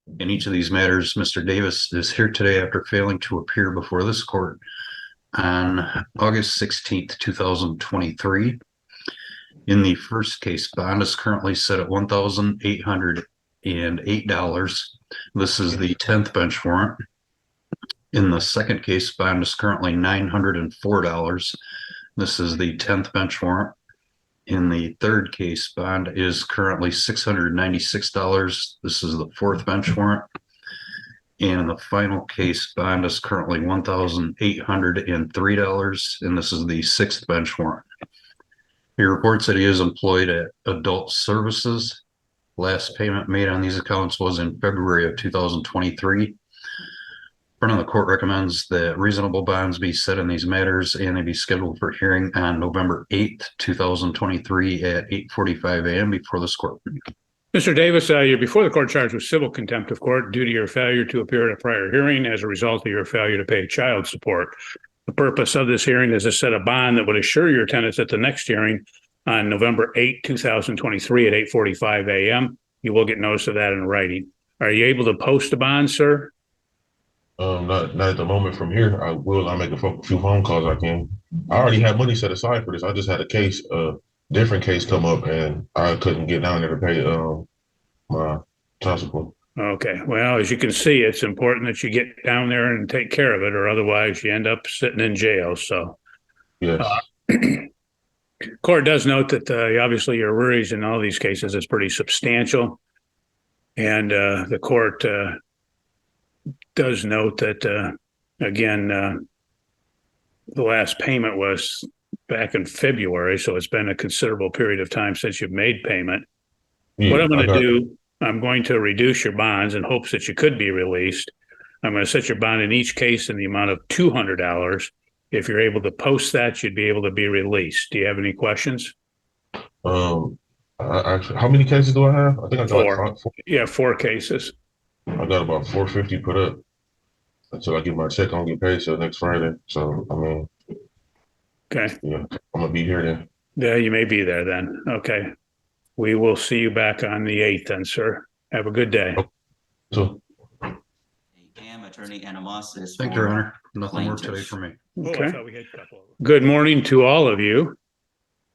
In each of these matters, Mr. Davis is here today after failing to appear before this court on August 16th, 2023. In the first case, bond is currently set at $1,808. This is the 10th bench warrant. In the second case, bond is currently $904. This is the 10th bench warrant. In the third case, bond is currently $696. This is the fourth bench warrant. And in the final case, bond is currently $1,803, and this is the sixth bench warrant. He reports that he is employed at Adult Services. Last payment made on these accounts was in February of 2023. Front of the court recommends that reasonable bonds be set in these matters and they be scheduled for hearing on November 8th, 2023 at 8:45 a.m. before this court. Mr. Davis, you're before the court charged with civil contempt of court due to your failure to appear at a prior hearing as a result of your failure to pay child support. The purpose of this hearing is to set a bond that would assure your attendance at the next hearing on November 8, 2023 at 8:45 a.m. You will get notice of that in writing. Are you able to post a bond, sir? Not at the moment. From here, I will. I'll make a few phone calls I can. I already have money set aside for this. I just had a case, different case come up, and I couldn't get down there to pay my child support. Okay. Well, as you can see, it's important that you get down there and take care of it, or otherwise you end up sitting in jail. So, yes. Court does note that obviously your worries in all these cases is pretty substantial, and the court does note that again, the last payment was back in February, so it's been a considerable period of time since you've made payment. Yeah, what I'm going to do, I'm going to reduce your bonds in hopes that you could be released. I'm going to set your bond in each case in the amount of $200. If you're able to post that, you'd be able to be released. Do you have any questions? Actually, how many cases do I have? I think I got four. Like four. Yeah, 4 cases. I got about 450 put up until I get my check. I don't get paid till next Friday. So I mean, okay. Yeah, I'm gonna be here then. Yeah, you may be there then. Okay. We will see you back on the 8th then, sir. Have a good day. So, Attorney Animosity. Thank you, Your Honor. Nothing more today for me. Okay. Good morning to all of you.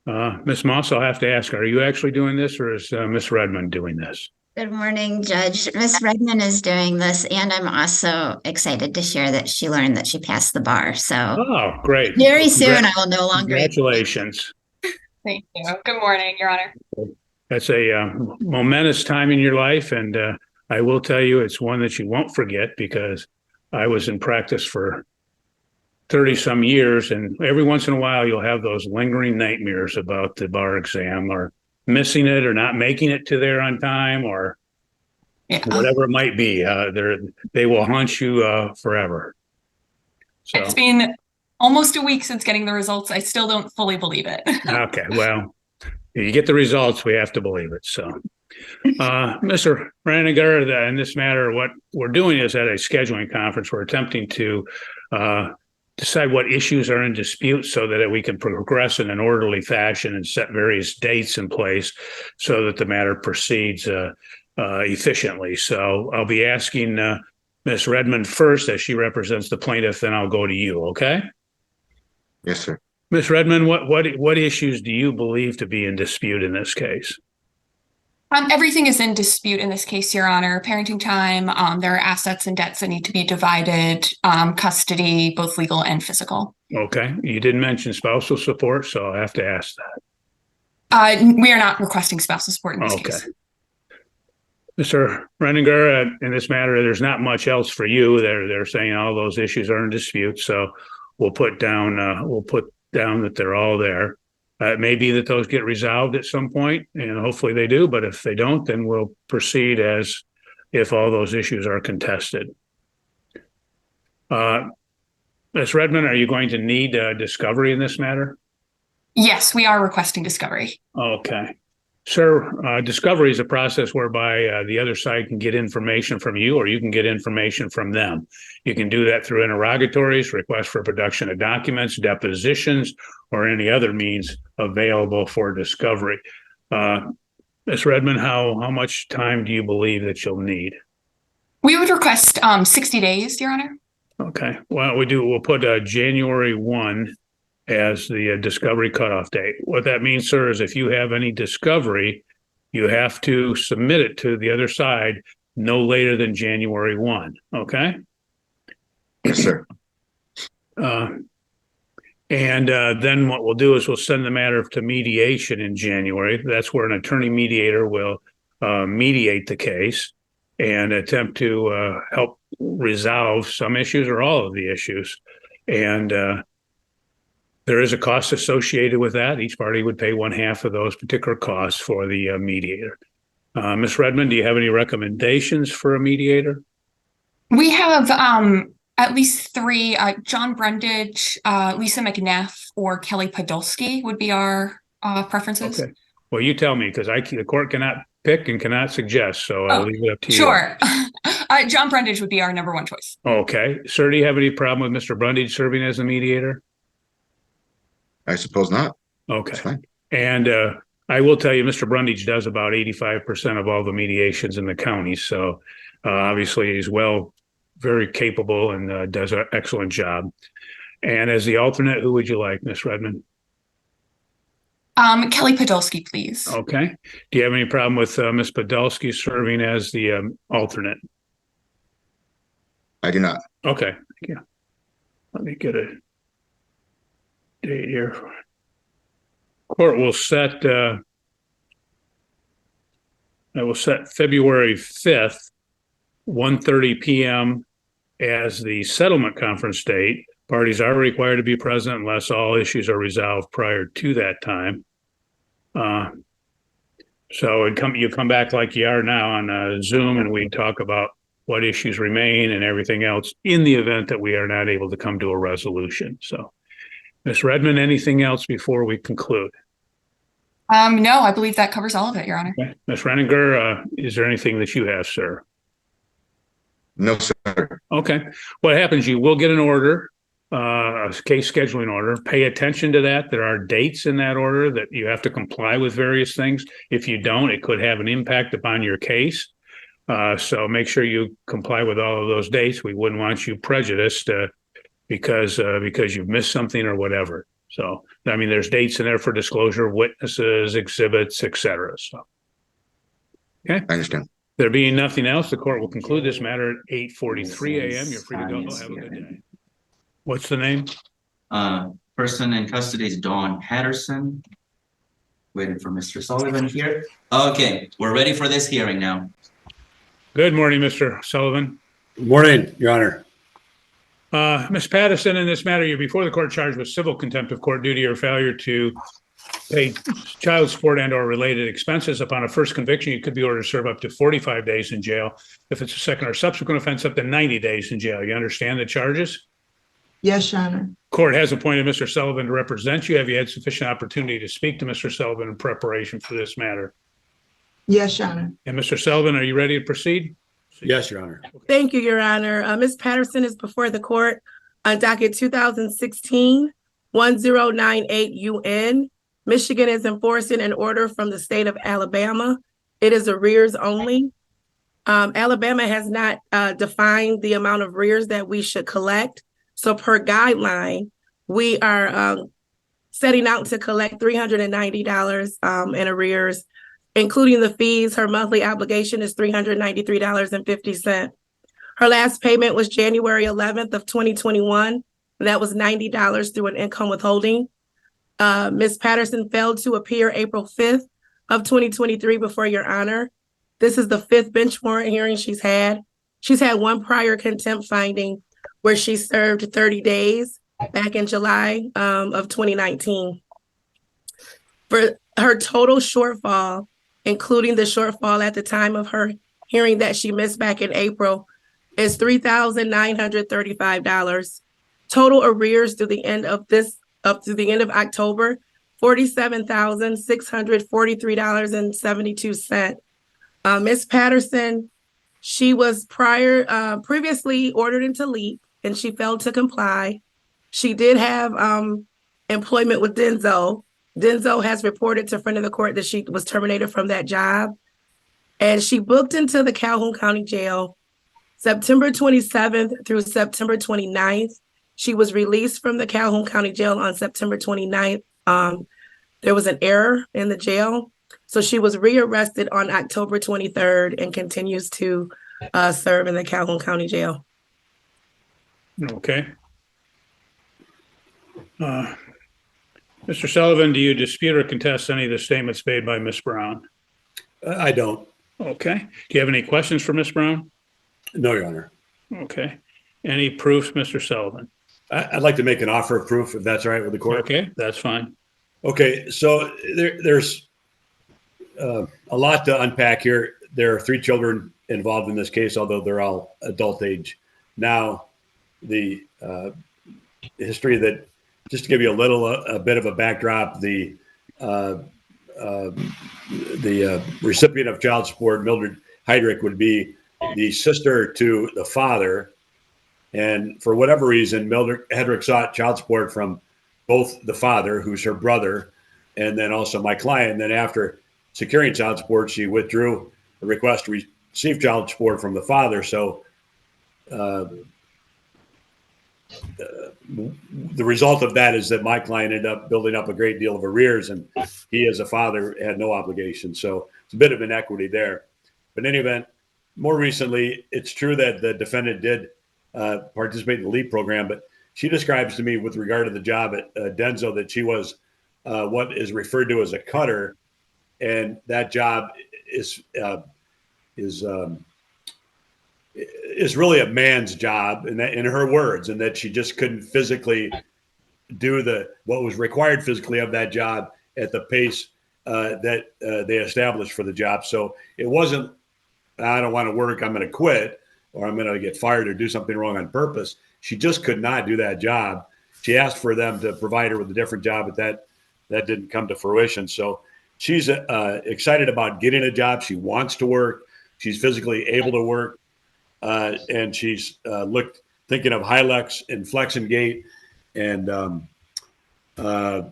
Ms. Moss, I'll have to ask, are you actually doing this, or is Ms. Redmond doing this? Good morning, Judge. Ms. Redmond is doing this, and I'm also excited to share that she learned that she passed the bar. So, oh, great. Very soon I will no longer. Congratulations. Thank you. Good morning, Your Honor. That's a momentous time in your life, and I will tell you it's one that you won't forget, because I was in practice for 30 some years, and every once in a while you'll have those lingering nightmares about the bar exam, or missing it, or not making it to there on time, or whatever it might be. They will haunt you forever. So. It's been almost a week since getting the results. I still don't fully believe it. Okay, well, you get the results, we have to believe it. So, Mr. Raniger, in this matter, what we're doing is at a scheduling conference. We're attempting to decide what issues are in dispute so that we can progress in an orderly fashion and set various dates in place so that the matter proceeds efficiently. So I'll be asking Ms. Redmond first, as she represents the plaintiff, then I'll go to you, okay? Yes, sir. Ms. Redmond, what issues do you believe to be in dispute in this case? Everything is in dispute in this case, Your Honor. Parenting time, there are assets and debts that need to be divided, custody, both legal and physical. Okay. You didn't mention spousal support, so I have to ask that. We are not requesting spousal support in this case. Mr. Renninger, in this matter, there's not much else for you. They're saying all those issues are in dispute, so we'll put down that they're all there. It may be that those get resolved at some point, and hopefully they do, but if they don't, then we'll proceed as if all those issues are contested. Ms. Redmond, are you going to need discovery in this matter? Yes, we are requesting discovery. Okay. Sir, discovery is a process whereby the other side can get information from you, or you can get information from them. You can do that through interrogatories, requests for production of documents, depositions, or any other means available for discovery. Ms. Redmond, how much time do you believe that you'll need? We would request 60 days, Your Honor. Okay, well, we'll put January 1 as the discovery cutoff date. What that means, sir, is if you have any discovery, you have to submit it to the other side no later than January 1, okay? Yes, sir. Then what we'll do is we'll send the matter to mediation in January. That's where an attorney mediator will mediate the case and attempt to help resolve some issues or all of the issues. And there is a cost associated with that. Each party would pay 1/2 of those particular costs for the mediator. Ms. Redmond, do you have any recommendations for a mediator? We have at least 3, John Brundage, Lisa McNeff, or Kelly Podolsky would be our preferences. Okay. Well, you tell me, because the court cannot pick and cannot suggest, so I'll leave it up to you. Sure. John Brundage would be our number 1 choice. Okay. Sir, do you have any problem with Mr. Brundage serving as a mediator? I suppose not. Okay. It's fine. And I will tell you, Mr. Brundage does about 85% of all the mediations in the county. So obviously he's very capable and does an excellent job. And as the alternate, who would you like, Ms. Redmond? Kelly Podolsky, please. Okay. Do you have any problem with Ms. Podolsky serving as the alternate? I do not. Okay. Thank you. Let me get a date here. Court will set February 5th, 1:30 p.m. as the settlement conference date. Parties are required to be present unless all issues are resolved prior to that time. So you come back like you are now on Zoom, and we talk about what issues remain and everything else in the event that we are not able to come to a resolution. So, Ms. Redmond, anything else before we conclude? No, I believe that covers all of it, Your Honor. Okay. Ms. Renninger, is there anything that you have, sir? No, sir. Okay. What happens, you will get an order, a case scheduling order. Pay attention to that. There are dates in that order that you have to comply with various things. If you don't, it could have an impact upon your case. So make sure you comply with all of those dates. We wouldn't want you prejudiced because you've missed something or whatever. So, I mean, there's dates in there for disclosure, witnesses, exhibits, etc. So, okay. I understand. There being nothing else, the court will conclude this matter at 8:43 a.m. You're free to go. Have a good day. What's the name? Person in custody is Dawn Patterson. Waiting for Mr. Sullivan here. Okay, we're ready for this hearing now. Good morning, Mr. Sullivan. Good morning, Your Honor. Ms. Patterson, in this matter, you're before the court charged with civil contempt of court duty or failure to pay child support and or related expenses. Upon a first conviction, you could be ordered to serve up to 45 days in jail. If it's a second or subsequent offense, up to 90 days in jail. You understand the charges? Yes, Your Honor. Court has appointed Mr. Sullivan to represent you. Have you had sufficient opportunity to speak to Mr. Sullivan in preparation for this matter? Yes, Your Honor. And Mr. Sullivan, are you ready to proceed? Yes, Your Honor. Thank you, Your Honor. Ms. Patterson is before the court on docket 2016-1098 UN. Michigan is enforcing an order from the state of Alabama. It is arrears only. Alabama has not defined the amount of arrears that we should collect. So per guideline, we are setting out to collect $390 in arrears, including the fees. Her monthly obligation is $393.50. Her last payment was January 11th of 2021. That was $90 through an income withholding. Ms. Patterson failed to appear April 5th of 2023 before Your Honor. This is the 5th bench warrant hearing she's had. She's had one prior contempt finding where she served 30 days back in July of 2019. For her total shortfall, including the shortfall at the time of her hearing that she missed back in April, is $3,935. Total arrears through the end of October, $47,643.72. Ms. Patterson, she was previously ordered into LEAP and she failed to comply. She did have employment with Denso. Denso has reported to friend of the court that she was terminated from that job. And she booked into the Calhoun County Jail September 27th through September 29th. She was released from the Calhoun County Jail on September 29th. There was an error in the jail. So she was rearrested on October 23rd and continues to serve in the Calhoun County Jail. Okay. Mr. Sullivan, do you dispute or contest any of the statements made by Ms. Brown? I don't. Okay. Do you have any questions for Ms. Brown? No, Your Honor. Okay. Any proofs, Mr. Sullivan? I'd like to make an offer of proof if that's all right with the court. Okay, that's fine. Okay, so there's a lot to unpack here. There are 3 children involved in this case, although they're all adult age. Now, the history that, just to give you a bit of a backdrop, the recipient of child support, Mildred Heydrich, would be the sister to the father. And for whatever reason, Mildred Heydrich sought child support from both the father, who's her brother, and then also my client. And then after securing child support, she withdrew a request to receive child support from the father. So the result of that is that my client ended up building up a great deal of arrears, and he, as a father, had no obligation. So it's a bit of inequity there. But in any event, more recently, it's true that the defendant did participate in the LEAP program, but she describes to me, with regard to the job at Denso, that she was what is referred to as a cutter, and that job is really a man's job, and that, in her words, and that she just couldn't physically do what was required physically of that job at the pace that they established for the job. So it wasn't, I don't want to work, I'm going to quit, or I'm going to get fired or do something wrong on purpose. She just could not do that job. She asked for them to provide her with a different job, but that didn't come to fruition. So she's excited about getting a job. She wants to work. She's physically able to work. And she's thinking of Hilux and Flex and Gate and the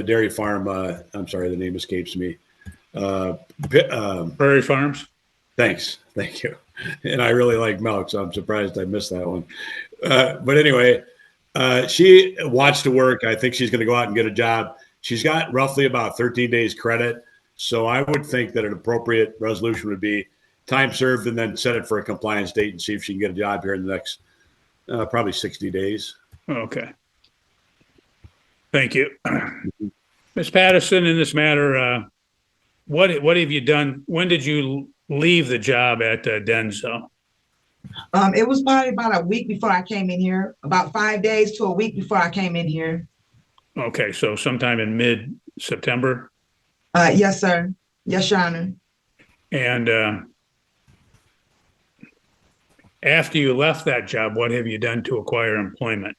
dairy farm. I'm sorry, the name escapes me. Prairie Farms. Thanks. Thank you. And I really like milk, so I'm surprised I missed that one. But anyway, she wants to work. I think she's going to go out and get a job. She's got roughly about 13 days credit. So I would think that an appropriate resolution would be time served and then set it for a compliance date and see if she can get a job here in the next probably 60 days. Okay. Thank you. Ms. Patterson, in this matter, what have you done? When did you leave the job at Denso? It was probably about a week before I came in here, about 5 days to a week before I came in here. Okay, so sometime in mid-September? Yes, sir. Yes, Your Honor. And after you left that job, what have you done to acquire employment?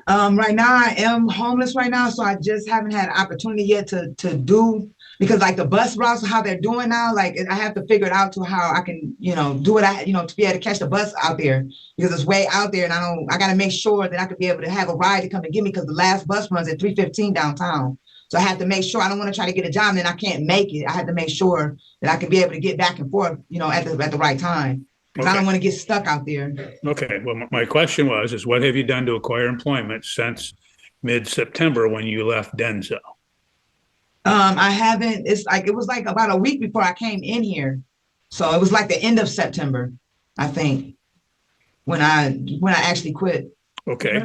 Right now I am homeless right now, so I just haven't had opportunity yet to do, because like the bus routes, how they're doing now, like I have to figure it out to how I can, do it, to be able to catch the bus out there, because it's way out there, and I got to make sure that I could be able to have a ride to come and get me, because the last bus runs at 3:15 downtown. So I have to make sure, I don't want to try to get a job and then I can't make it. I have to make sure that I can be able to get back and forth, at the right time. Because I don't want to get stuck out there. Okay. Well, my question is what have you done to acquire employment since mid-September when you left Denso? I haven't. It was like about a week before I came in here, so it was like the end of September, I think, when I actually quit. Okay.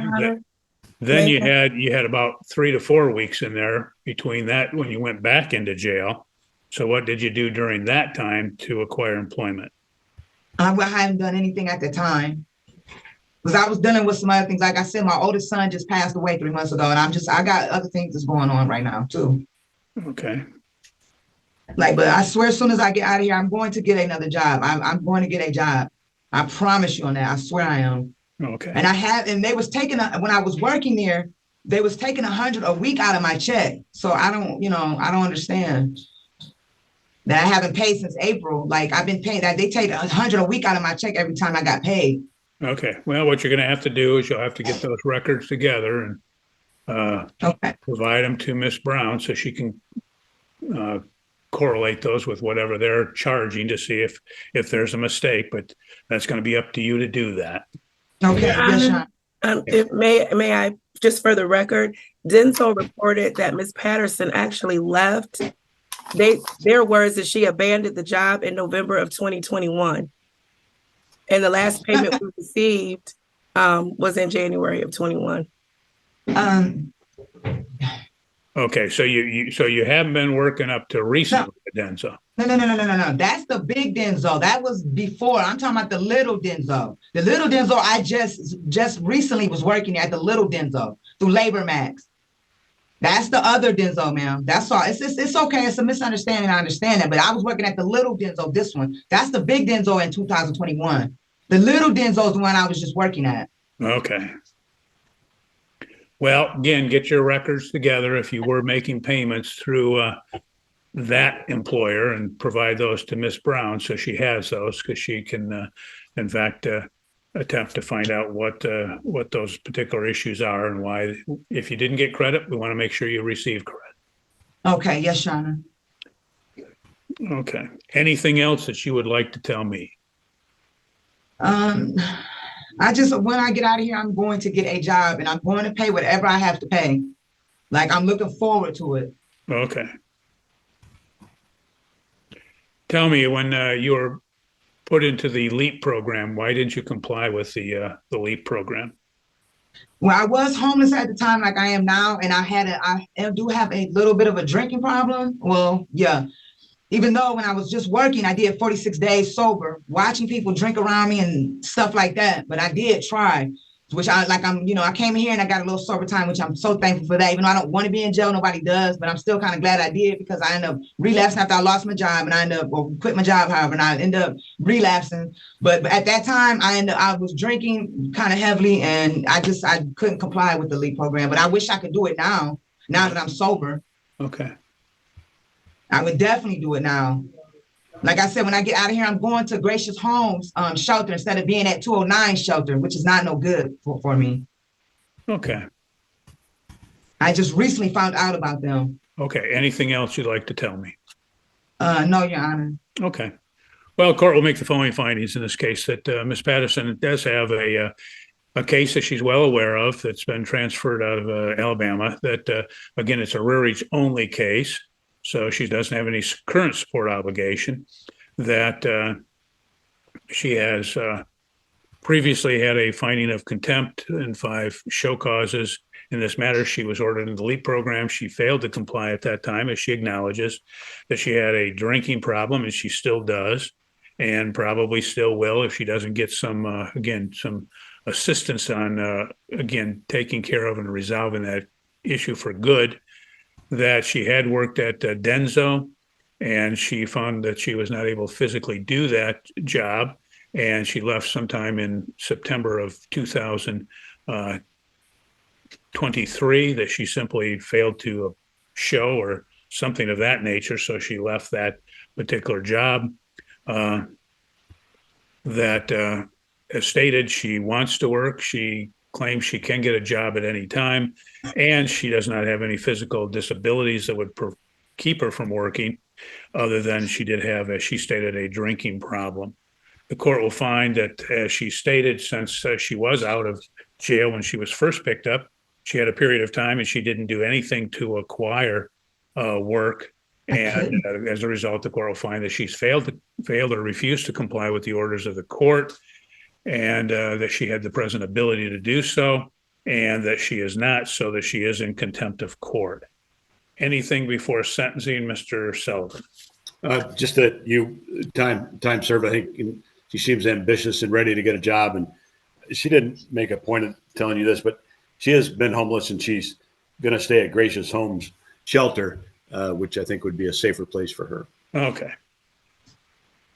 Then you had about 3 to 4 weeks in there between that when you went back into jail. So what did you do during that time to acquire employment? I hadn't done anything at the time, because I was dealing with some other things. Like I said, my oldest son just passed away 3 months ago, and I got other things that's going on right now too. Okay. But I swear, as soon as I get out of here, I'm going to get another job. I'm going to get a job. I promise you on that. I swear I am. Okay. And they was taking, when I was working there, they was taking $100 a week out of my check. So I don't understand that I haven't paid since April. Like I've been paying that. They take $100 a week out of my check every time I got paid. Okay. Well, what you're going to have to do is you'll have to get those records together and provide them to Miss Brown so she can correlate those with whatever they're charging to see if there's a mistake, but that's going to be up to you to do that. Okay, Your yes, Honor, Your if may I, just for the record, Denzel reported that Ms. Patterson actually left. Their words is she abandoned the job in November of 2021. And the last payment we received was in January of 21. Okay, so you haven't been working up to recently, Denzel. No. That's the big Denzel. That was before. I'm talking about the little Denzel. The little Denzel, I just recently was working at the little Denzel through Labor Max. That's the other Denzel, ma'am. That's all. It's okay. It's a misunderstanding. I understand that. But I was working at the little Denzel, this one. That's the big Denzel in 2021. The little Denzel is the one I was just working at. Okay. Well, again, get your records together if you were making payments through that employer and provide those to Miss Brown so she has those, because she can, in fact, attempt to find out what those particular issues are and why. If you didn't get credit, we want to make sure you receive credit. Okay, yes, Your Honor. Okay. Anything else that you would like to tell me? When I get out of here, I'm going to get a job and I'm going to pay whatever I have to pay. Like, I'm looking forward to it. Okay. Tell me, when you were put into the LEAP program, why didn't you comply with the LEAP program? Well, I was homeless at the time, like I am now, and I do have a little bit of a drinking problem. Well, yeah. Even though when I was just working, I did 46 days sober, watching people drink around me and stuff like that. But I did try, which I came here and I got a little sober time, which I'm so thankful for that. Even though I don't want to be in jail, nobody does, but I'm still kind of glad I did, because I ended up relapsing after I lost my job, and I ended up quit my job, however, and I ended up relapsing. But at that time, I was drinking kind of heavily, and I couldn't comply with the LEAP program. But I wish I could do it now that I'm sober. Okay. I would definitely do it now. Like I said, when I get out of here, I'm going to Gracious Homes shelter instead of being at 209 shelter, which is not no good for me. Okay. I just recently found out about them. Okay. Anything else you'd like to tell me? No, Your Honor. Okay. Well, court will make the following findings in this case: that Ms. Patterson does have a case that she's well aware of that's been transferred out of Alabama. That again, it's a rearage only case. So she doesn't have any current support obligation, that she has previously had a finding of contempt and 5 show causes in this matter. She was ordered in the LEAP program. She failed to comply at that time, as she acknowledges that she had a drinking problem, and she still does, and probably still will if she doesn't get some assistance on, taking care of and resolving that issue for good. That she had worked at Denso, and she found that she was not able to physically do that job, and she left sometime in September of 2023, that she simply failed to show or something of that nature, so she left that particular job. That as stated, she wants to work. She claims she can get a job at any time, and she does not have any physical disabilities that would keep her from working, other than she did have, as she stated, a drinking problem. The court will find that, as she stated, since she was out of jail when she was first picked up, she had a period of time and she didn't do anything to acquire work. And as a result, the court will find that she's failed or refused to comply with the orders of the court, and that she had the present ability to do so, and that she is not, so that she is in contempt of court. Anything before sentencing, Mr. Sullivan? Just that time served. I think she seems ambitious and ready to get a job, and she didn't make a point of telling you this, but she has been homeless, and she's going to stay at Gracious Homes shelter, which I think would be a safer place for her. Okay.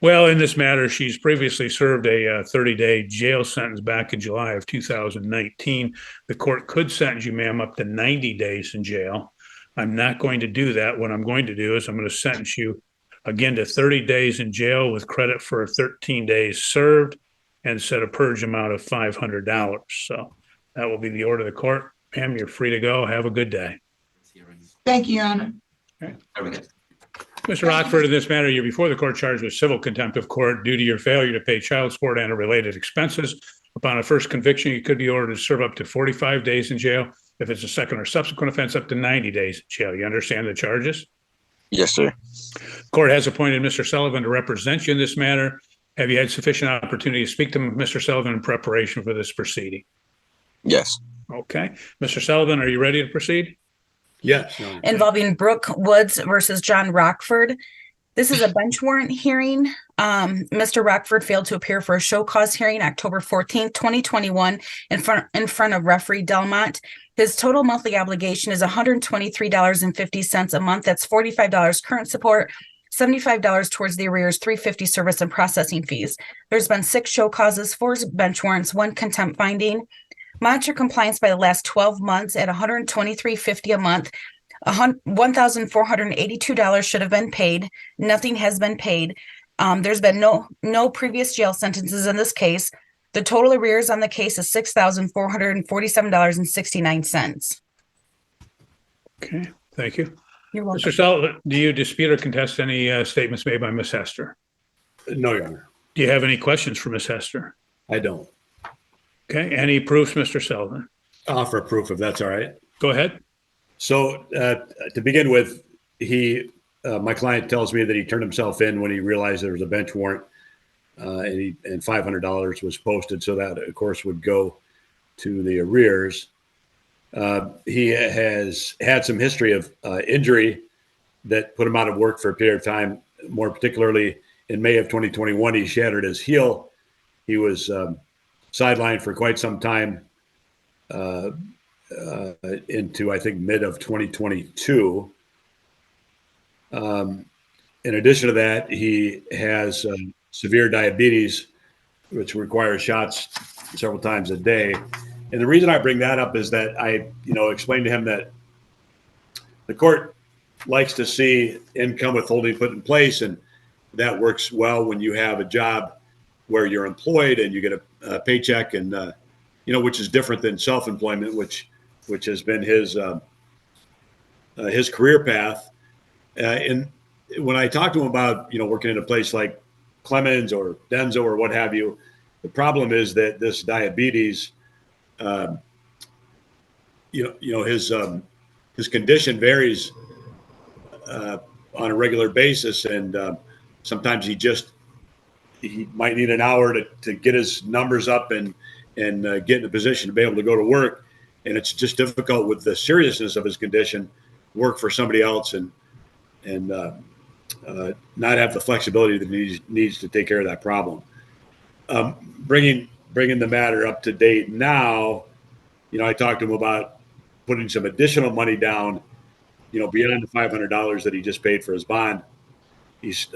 Well, in this matter, she's previously served a 30-day jail sentence back in July of 2019. The court could sentence you, ma'am, up to 90 days in jail. I'm not going to do that. What I'm going to do is I'm going to sentence you again to 30 days in jail with credit for 13 days served, and set a purge amount of $500. So that will be the order of the court. Ma'am, you're free to go. Have a good day. Thank you, Your Honor. Okay. There we go. Mr. Rockford, in this matter, you're before the court charged with civil contempt of court due to your failure to pay child support and related expenses. Upon a first conviction, you could be ordered to serve up to 45 days in jail. If it's a second or subsequent offense, up to 90 days in jail. You understand the charges? Yes, sir. Court has appointed Mr. Sullivan to represent you in this matter. Have you had sufficient opportunity to speak to Mr. Sullivan in preparation for this proceeding? Yes. Okay. Mr. Sullivan, are you ready to proceed? Yes. Involving Brooke Woods versus John Rockford. This is a bench warrant hearing. Mr. Rockford failed to appear for a show cause hearing October 14th, 2021 in front of referee Delmont. His total monthly obligation is $123.50 a month. That's $45 current support, $75 towards the arrears, $350 service and processing fees. There's been 6 show causes, 4 bench warrants, 1 contempt finding. Monitor compliance by the last 12 months at $123.50 a month. $1,482 should have been paid. Nothing has been paid. There's been no previous jail sentences in this case. The total arrears on the case is $6,447.69. Okay, thank you. You're welcome. Mr. Sullivan, do you dispute or contest any statements made by Ms. Hester? No, Your Honor. Do you have any questions for Ms. Hester? I don't. Okay, any proofs, Mr. Sullivan? I'll offer proof if that's all right. Go ahead. So to begin with, my client tells me that he turned himself in when he realized there was a bench warrant, and $500 was posted, so that of course would go to the arrears. He has had some history of injury that put him out of work for a period of time. More particularly, in May of 2021, he shattered his heel. He was sidelined for quite some time. Into, I think, mid of 2022. In addition to that, he has severe diabetes, which requires shots several times a day. And the reason I bring that up is that I, explained to him that the court likes to see income withholding put in place, and that works well when you have a job where you're employed and you get a paycheck, and which is different than self-employment, which has been his career path. And when I talked to him about, working in a place like Clemens or Denso or what have you, the problem is that this diabetes, his condition varies on a regular basis, and sometimes he might need an hour to get his numbers up and get in a position to be able to go to work. And it's just difficult with the seriousness of his condition, work for somebody else and not have the flexibility that he needs to take care of that problem. Bringing the matter up to date now, I talked to him about putting some additional money down, beyond the $500 that he just paid for his bond. He's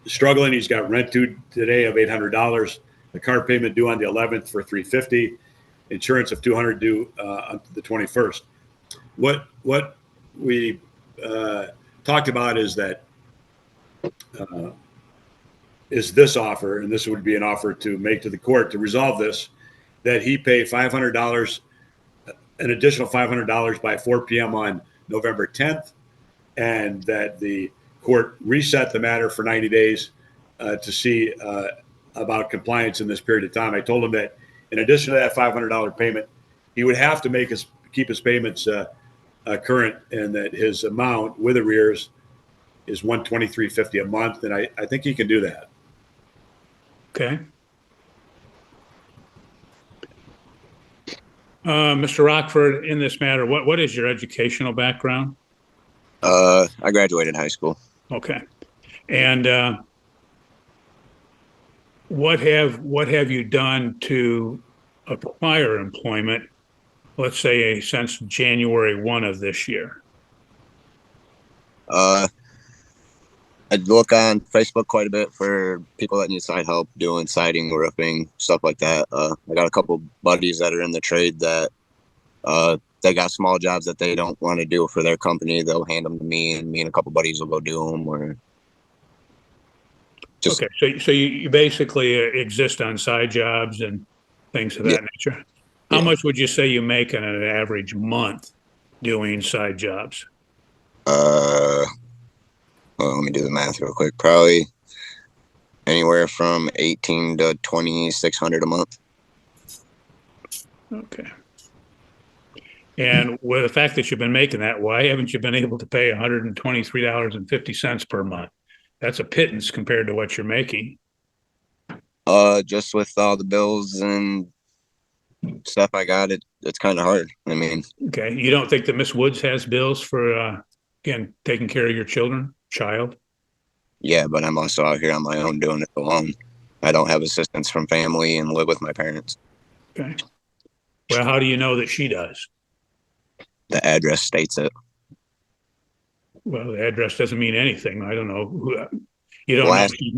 struggling. He's got rent due today of $800, a car payment due on the 11th for $350. Insurance of $200 due on the 21st. What we talked about is that is this offer, and this would be an offer to make to the court to resolve this, that he pay $500, an additional $500 by 4 p.m. on November 10th, and that the court reset the matter for 90 days to see about compliance in this period of time. I told him that in addition to that $500 payment, he would have to keep his payments current, and that his amount with arrears is $123.50 a month, and I think he can do that. Okay. Mr. Rockford, in this matter, what is your educational background? I graduated high school. Okay. And what have you done to acquire employment, let's say since January 1 of this year? I look on Facebook quite a bit for people that need side help doing siding, roofing, stuff like that. I got a couple buddies that are in the trade that they got small jobs that they don't want to do for their company. They'll hand them to me, and me and a couple buddies will go do them. Or just okay, so you basically exist on side jobs and things of that nature. How much would you say you make in an average month doing side jobs? Well, let me do the math real quick. Probably anywhere from 18 to 2,600 a month. Okay. And with the fact that you've been making that, why haven't you been able to pay $123.50 per month? That's a pittance compared to what you're making. Just with all the bills and stuff I got, it's kind of hard. I mean, okay. You don't think that Miss Woods has bills for, again, taking care of your child? Yeah, but I'm also out here on my own doing it alone. I don't have assistance from family and live with my parents. Okay. Well, how do you know that she does? The address states it. Well, the address doesn't mean anything. I don't know. You don't know if she's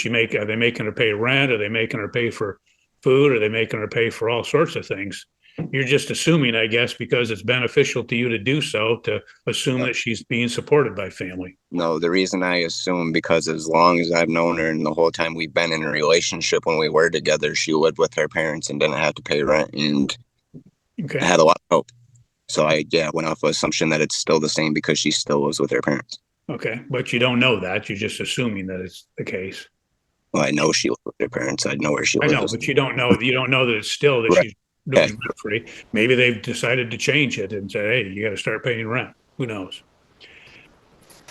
making, are they making her pay rent? Are they making her pay for food? Are they making her pay for all sorts of things? You're just assuming, I guess, because it's beneficial to you to do so, to assume that she's being supported by family. No, the reason I assume, because as long as I've known her and the whole time we've been in a relationship, when we were together, she lived with her parents and didn't have to pay rent, and I had a lot of hope. So I went off the assumption that it's still the same because she still lives with her parents. Okay, but you don't know that. You're just assuming that it's the case. Well, I know she lives with her parents. I know where she lives. I know, but you don't know. You don't know that it's still that she's doing rent free. Maybe they've decided to change it and say, "Hey, you got to start paying rent." Who knows?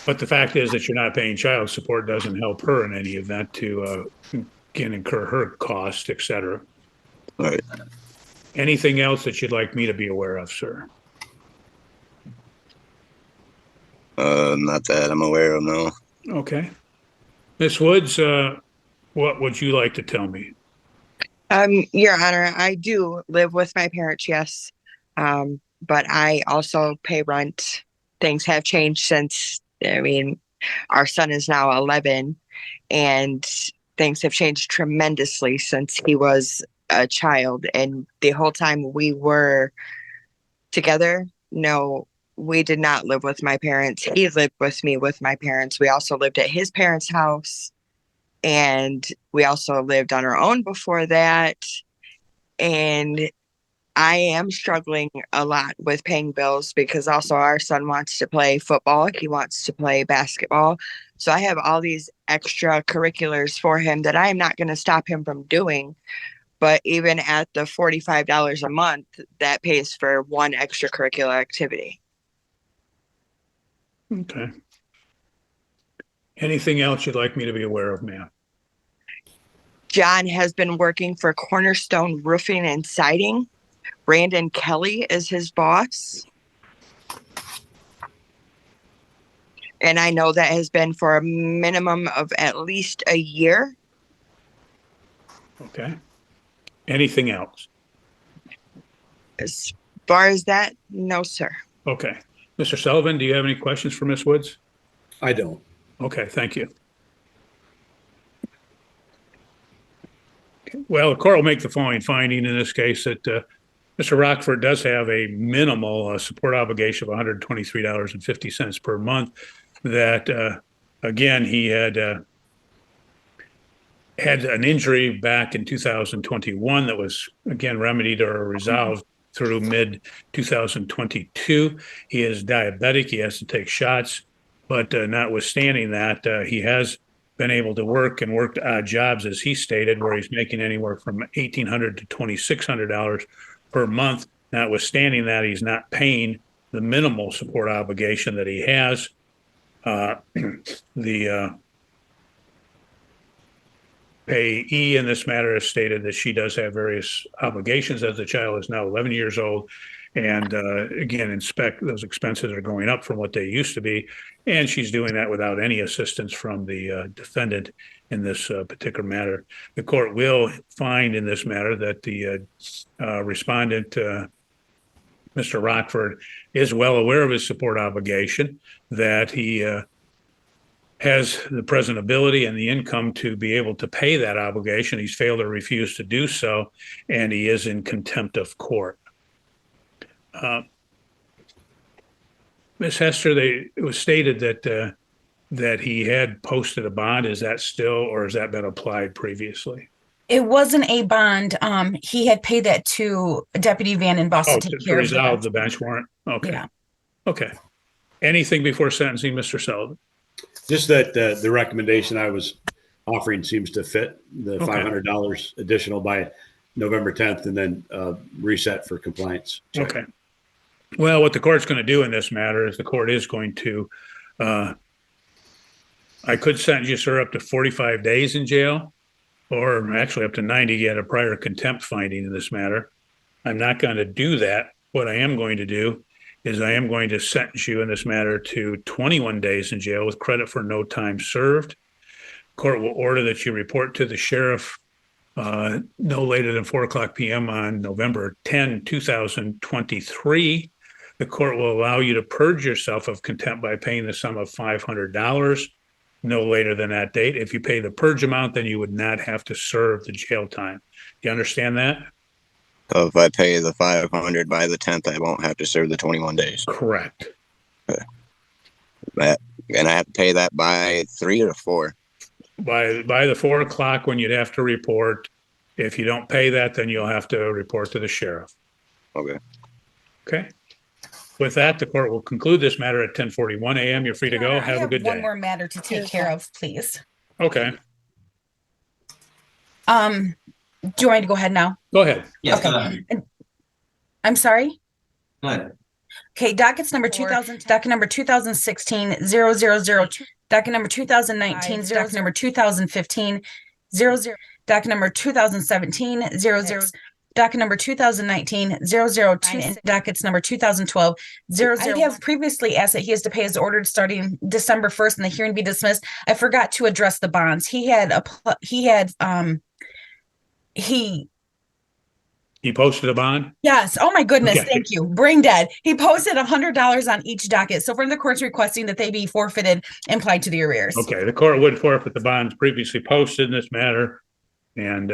But the fact is that you're not paying child support doesn't help her in any event to incur her costs, etc. Right. Anything else that you'd like me to be aware of, sir? Not that I'm aware of, no. Okay. Miss Woods, what would you like to tell me? Your Honor, I do live with my parents, yes. But I also pay rent. Things have changed since, our son is now 11, and things have changed tremendously since he was a child. And the whole time we were together, no, we did not live with my parents. He lived with me with my parents. We also lived at his parents' house. And we also lived on our own before that. And I am struggling a lot with paying bills because also our son wants to play football. He wants to play basketball. So I have all these extracurriculars for him that I am not going to stop him from doing. But even at the $45 a month, that pays for one extracurricular activity. Okay. Anything else you'd like me to be aware of, ma'am? John has been working for Cornerstone Roofing and Siding. Brandon Kelly is his boss. And I know that has been for a minimum of at least a year. Okay. Anything else? As far as that, no, sir. Okay. Mr. Sullivan, do you have any questions for Ms. Woods? I don't. Okay, thank you. Okay. Well, the court will make the following finding in this case that Mr. Rockford does have a minimal support obligation of $123.50 per month. That, again, he had an injury back in 2021 that was, again, remedied or resolved through mid 2022. He is diabetic. He has to take shots. But notwithstanding that, he has been able to work and worked odd jobs, as he stated, where he's making anywhere from $1,800 to $2,600 per month. Notwithstanding that, he's not paying the minimal support obligation that he has. The payee in this matter has stated that she does have various obligations as the child is now 11 years old. And again, those expenses are going up from what they used to be. And she's doing that without any assistance from the defendant in this particular matter. The court will find in this matter that the respondent, Mr. Rockford, is well aware of his support obligation, that he has the present ability and the income to be able to pay that obligation. He's failed or refused to do so, and he is in contempt of court. Ms. Hester, it was stated that he had posted a bond. Is that still, or has that been applied previously? It wasn't a bond. He had paid that to Deputy Van Den Bosch to take care of resolve the bench warrant. Okay. Yeah. Okay. Anything before sentencing, Mr. Sullivan? Just that the recommendation I was offering seems to fit the Okay. $500 additional by November 10th and then reset for compliance. check. Okay. Well, what the court's going to do in this matter is the court is going to, I could sentence you, sir, up to 45 days in jail, or actually up to 90, get a prior contempt finding in this matter. I'm not going to do that. What I am going to do is I am going to sentence you in this matter to 21 days in jail with credit for no time served. Court will order that you report to the sheriff no later than 4:00 p.m. on November 10, 2023. The court will allow you to purge yourself of contempt by paying the sum of $500 no later than that date. If you pay the purge amount, then you would not have to serve the jail time. Do you understand that? So if I pay the 500 by the 10th, I won't have to serve the 21 days. Correct. That, and I have to pay that by 3 or 4. By the 4:00 when you'd have to report. If you don't pay that, then you'll have to report to the sheriff. Okay. Okay. With that, the court will conclude this matter at 10:41 a.m. You're free to go. I Have a good one day. more matter to take care of, please. Okay. Do you want me to go ahead now? Go ahead. Yes, Okay. go ahead. I'm sorry. Go ahead. Okay, dockets number 2000, docket number 2016 000, docket number 2019, docket number 2015 00, docket number 2017 00, docket number 2019 002, and dockets number 2012 00. I have previously asked that he has to pay his order starting December 1st and the hearing be dismissed. I forgot to address the bonds. He posted a bond? Yes. Oh my goodness. Okay. Thank you. Brain dead. He posted $100 on each docket. So from the court's requesting that they be forfeited and applied to the arrears. Okay, the court would forfeit the bonds previously posted in this matter, and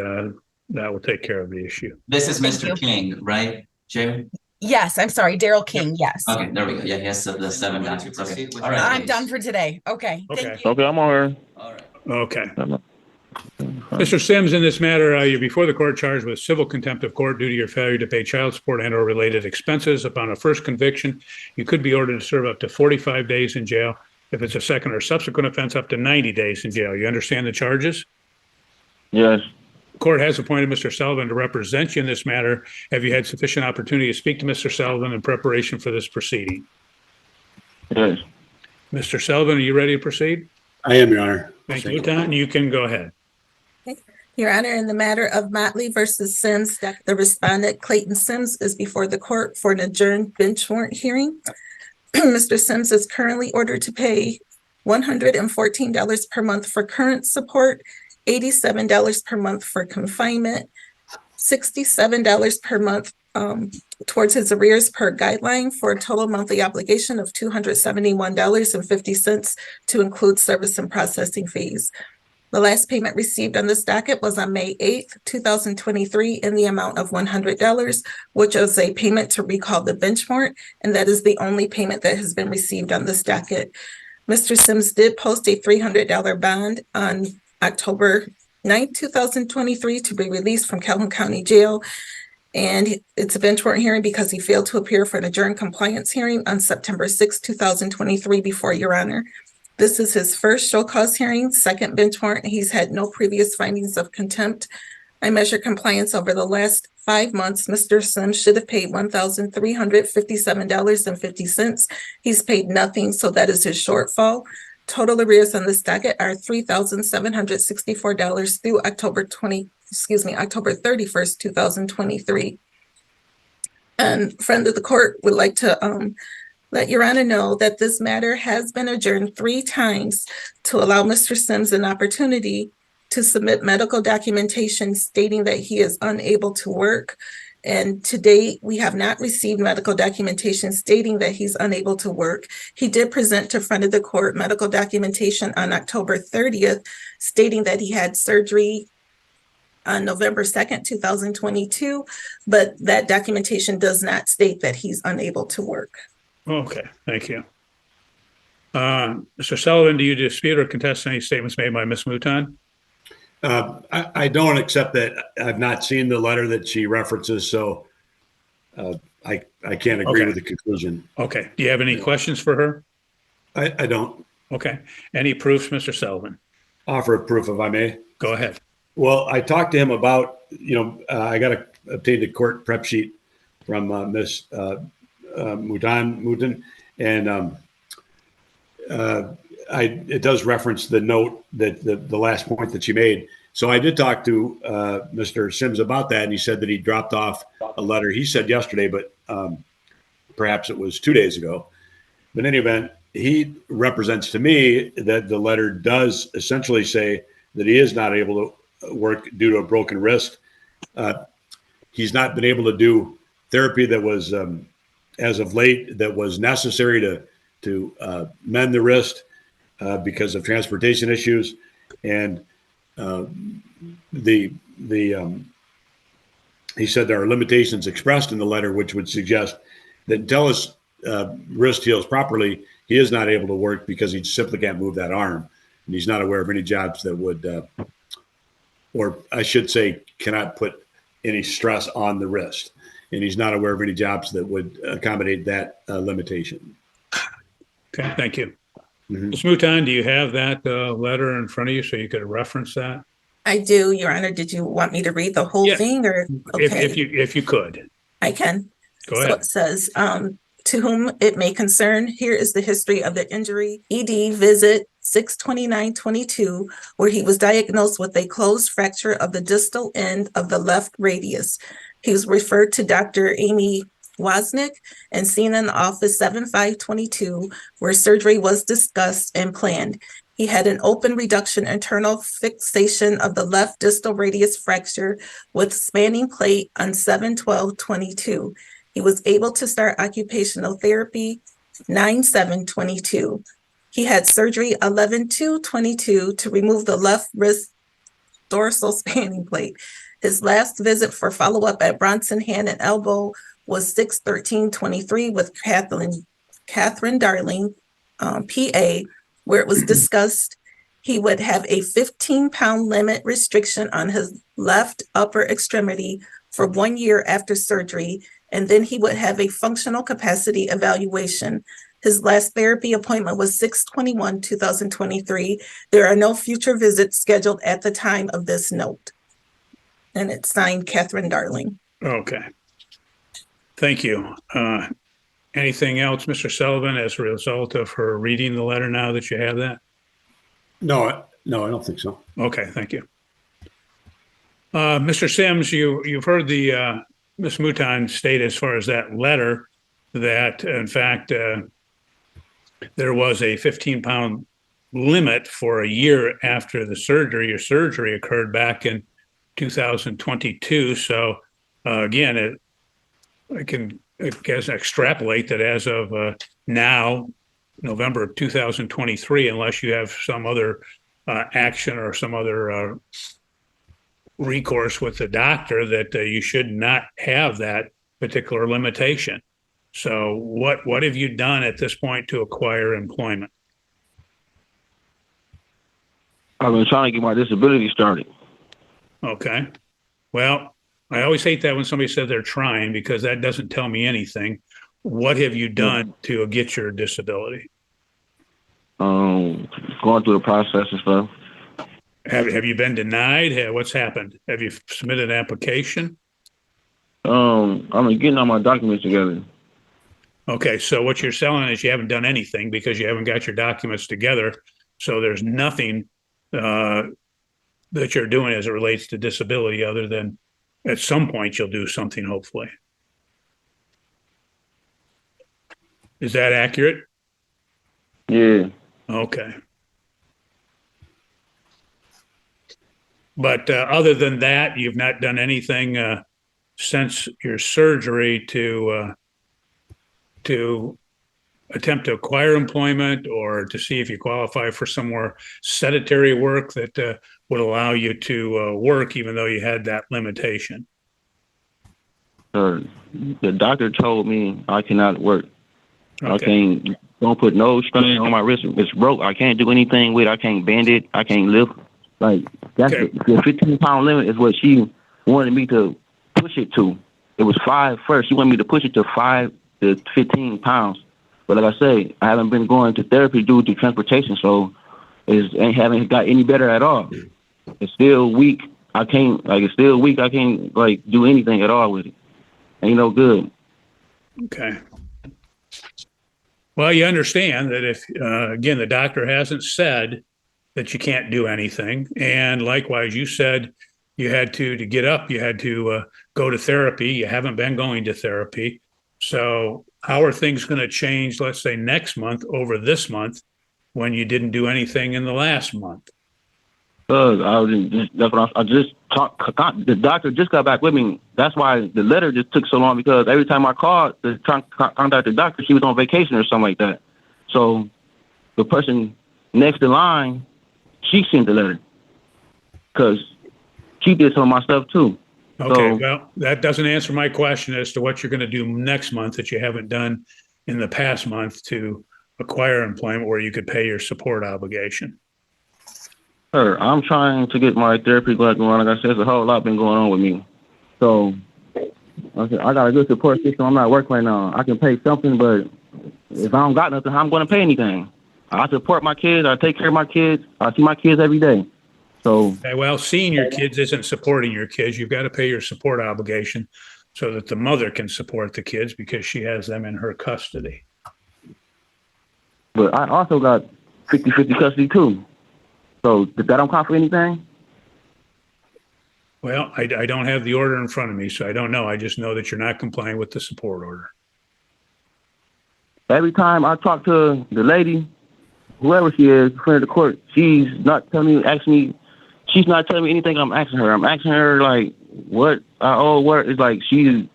that will take care of the issue. This is Thank Mr. you. King, right, Jim? Yes. I'm sorry. Daryl King. Yes. Okay, there we go. Yeah, he has the 7 dockets. Okay, all right. I'm done for today. Okay. Okay. Thank you. Okay, I'm on her. All right. Okay. Mr. Sims, in this matter, you're before the court charged with civil contempt of court due to your failure to pay child support and or related expenses. Upon a first conviction, you could be ordered to serve up to 45 days in jail. If it's a second or subsequent offense, up to 90 days in jail. You understand the charges? Yes. The court has appointed Mr. Sullivan to represent you in this matter. Have you had sufficient opportunity to speak to Mr. Sullivan in preparation for this proceeding? Yes. Mr. Sullivan, are you ready to proceed? I am, Your Honor. Thank you, Tom. You can go ahead. Your Honor, in the matter of Motley versus Sims, the respondent Clayton Sims is before the court for an adjourned bench warrant hearing. Mr. Sims is currently ordered to pay $114 per month for current support, $87 per month for confinement, $67 per month towards his arrears per guideline, for a total monthly obligation of $271.50 to include service and processing fees. The last payment received on this docket was on May 8th, 2023, in the amount of $100, which is a payment to recall the bench warrant, and that is the only payment that has been received on this docket. Mr. Sims did post a $300 bond on October 9th, 2023, to be released from Calhoun County Jail. And it's a bench warrant hearing because he failed to appear for an adjourned compliance hearing on September 6th, 2023, before Your Honor. This is his first show cause hearing, second bench warrant. He's had no previous findings of contempt. I measure compliance over the last 5 months. Mr. Sims should have paid $1,357.50. He's paid nothing, so that is his shortfall. Total arrears on this docket are $3,764 through October 31st, 2023. And friend of the court would like to let Your Honor know that this matter has been adjourned 3 times to allow Mr. Sims an opportunity to submit medical documentation stating that he is unable to work. And to date, we have not received medical documentation stating that he's unable to work. He did present to front of the court medical documentation on October 30th, stating that he had surgery on November 2nd, 2022, but that documentation does not state that he's unable to work. Okay, thank you. Mr. Sullivan, do you dispute or contest any statements made by Ms. Mouton? I don't accept that. I've not seen the letter that she references, so I can't agree Okay. with the conclusion. Okay, do you have any questions for her? I don't. Okay. Any proofs, Mr. Sullivan? Offer of proof, if I may. Go ahead. Well, I talked to him about, I got to obtain the court prep sheet from Miss Mouton, and it does reference the note that the last point that she made. So I did talk to Mr. Sims about that, and he said that he dropped off a letter. He said yesterday, but perhaps it was 2 days ago. But in any event, he represents to me that the letter does essentially say that he is not able to work due to a broken wrist. He's not been able to do therapy that was, as of late, that was necessary to mend the wrist because of transportation issues. And he said there are limitations expressed in the letter, which would suggest that until his wrist heals properly, he is not able to work because he simply can't move that arm. And he's not aware of any jobs that would, or I should say, cannot put any stress on the wrist. And he's not aware of any jobs that would accommodate that limitation. Okay, thank you. Mm-hmm. Ms. Mouton, do you have that letter in front of you so you could reference that? I do, Your Honor. Did you want me to read the whole thing or? Okay. If you could. I can. Go ahead. So it says, to whom it may concern, here is the history of the injury. ED visit 6/29/22, where he was diagnosed with a closed fracture of the distal end of the left radius. He was referred to Dr. Amy Wozniak and seen in the office 7/5/22, where surgery was discussed and planned. He had an open reduction internal fixation of the left distal radius fracture with spanning plate on 7/12/22. He was able to start occupational therapy 9/7/22. He had surgery 11/2/22 to remove the left wrist dorsal spanning plate. His last visit for follow-up at Bronson Hand and Elbow was 6/13/23 with Catherine Darling, PA, where it was discussed he would have a 15-pound limit restriction on his left upper extremity for 1 year after surgery, and then he would have a functional capacity evaluation. His last therapy appointment was 6/21/2023. There are no future visits scheduled at the time of this note. And it's signed Catherine Darling. Okay. Thank you. Anything else, Mr. Sullivan, as a result of her reading the letter now that you have that? No, I don't think so. Okay, thank you. Mr. Sims, you've heard the Ms. Mouton state as far as that letter that, in fact, there was a 15-pound limit for a year after the surgery. Your surgery occurred back in 2022. So, again, I guess extrapolate that as of now, November of 2023, unless you have some other action or some other recourse with the doctor, that you should not have that particular limitation. So what have you done at this point to acquire employment? I've been trying to get my disability started. Okay. Well, I always hate that when somebody says they're trying, because that doesn't tell me anything. What have you done to get your disability? Going through the process and stuff. Have you been denied? What's happened? Have you submitted an application? I'm getting all my documents together. Okay, so what you're selling is you haven't done anything because you haven't got your documents together. So there's nothing that you're doing as it relates to disability, other than at some point you'll do something, hopefully. Is that accurate? Yeah. Okay. But other than that, you've not done anything since your surgery to attempt to acquire employment, or to see if you qualify for some more sedentary work that would allow you to work even though you had that limitation? The doctor told me I cannot work. Okay. Don't put no strain on my wrist. It's broke. I can't do anything with it. I can't bend it. I can't lift. Like, that's the 15-pound limit is what she wanted me to push it to. It was 5 first. She wanted me to push it to 5 to 15 pounds. But like I say, I haven't been going to therapy due to transportation, so haven't got any better at all. It's still weak. It's still weak. I can't like do anything at all with it. Ain't no good. Okay. Well, you understand that if, again, the doctor hasn't said that you can't do anything. And likewise, you said you had to get up, you had to go to therapy. You haven't been going to therapy. So how are things going to change, let's say next month over this month when you didn't do anything in the last month? I just talked. The doctor just got back with me. That's why the letter just took so long, because every time I called to try to contact the doctor, she was on vacation or something like that. So the person next in line, she sent the letter because she did some of my stuff too. Okay, well, that doesn't answer my question as to what you're going to do next month that you haven't done in the past month to acquire employment where you could pay your support obligation. Sir, I'm trying to get my therapy going. Like I said, there's a whole lot been going on with me. So I got a good support system. I'm not working right now. I can pay something, but if I don't got nothing, how I'm going to pay anything? I support my kids. I take care of my kids. I see my kids every day. So, okay, well, seeing your kids isn't supporting your kids. You've got to pay your support obligation so that the mother can support the kids because she has them in her custody. But I also got 50-50 custody too. So did that don't count for anything? Well, I don't have the order in front of me, so I don't know. I just know that you're not complying with the support order. Every time I talk to the lady, whoever she is, in front of the court, she's not telling me anything I'm asking her. I'm asking her like what I owe, what is like I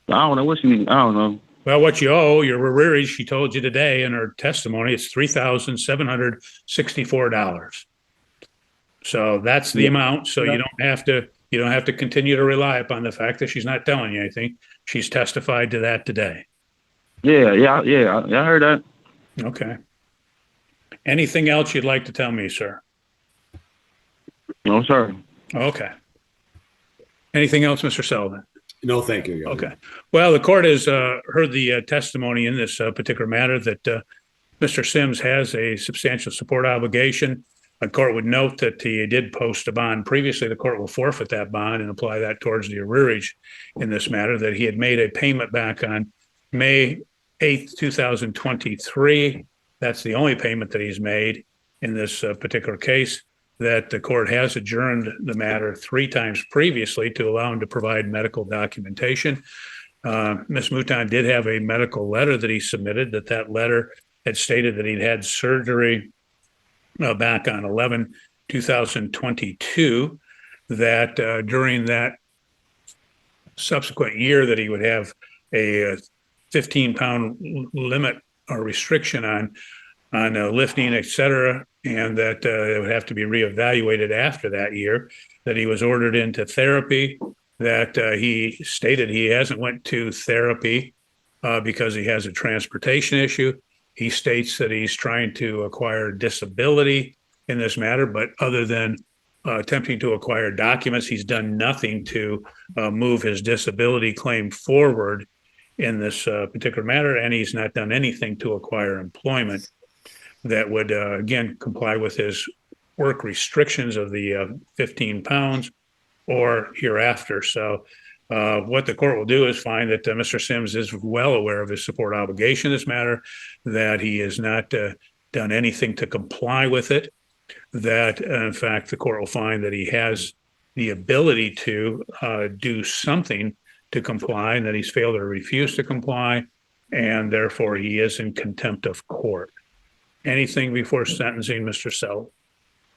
don't know. Well, what you owe, your arrearage, she told you today in her testimony, it's $3,764. So that's the amount. So you don't have to continue to rely upon the fact that she's not telling you anything. She's testified to that today. Yeah. I heard that. Okay. Anything else you'd like to tell me, sir? No, sir. Okay. Anything else, Mr. Sullivan? No, thank you. Okay. Well, the court has heard the testimony in this particular matter that Mr. Sims has a substantial support obligation. The court would note that he did post a bond previously. The court will forfeit that bond and apply that towards the arrearage in this matter, that he had made a payment back on May 8th, 2023. That's the only payment that he's made in this particular case, that the court has adjourned the matter 3 times previously to allow him to provide medical documentation. Ms. Mouton did have a medical letter that he submitted, that letter had stated that he'd had surgery back on 11/2022, that during that subsequent year that he would have a 15-pound limit or restriction on lifting, et cetera, and that it would have to be reevaluated after that year, that he was ordered into therapy, that he stated he hasn't went to therapy because he has a transportation issue. He states that he's trying to acquire disability in this matter, but other than attempting to acquire documents, he's done nothing to move his disability claim forward in this particular matter, and he's not done anything to acquire employment that would, again, comply with his work restrictions of the 15 pounds or hereafter. So what the court will do is find that Mr. Sims is well aware of his support obligation in this matter, that he has not done anything to comply with it, that, in fact, the court will find that he has the ability to do something to comply and that he's failed or refused to comply, and therefore he is in contempt of court. Anything before sentencing, Mr. Sell?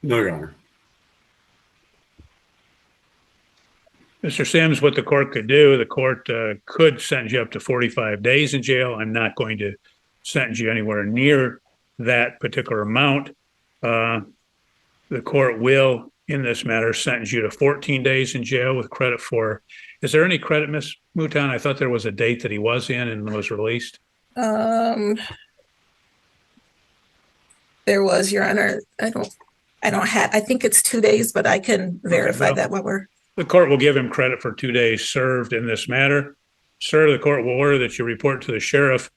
No, Your Honor. Mr. Sims, what the court could do, the court could sentence you up to 45 days in jail. I'm not going to sentence you anywhere near that particular amount. The court will, in this matter, sentence you to 14 days in jail with credit for, is there any credit, Ms. Mouton? I thought there was a date that he was in and was released. There was, Your Honor. I think it's 2 days, but I can verify that while we're. The court will give him credit for 2 days served in this matter. Sir, the court will order that you report to the sheriff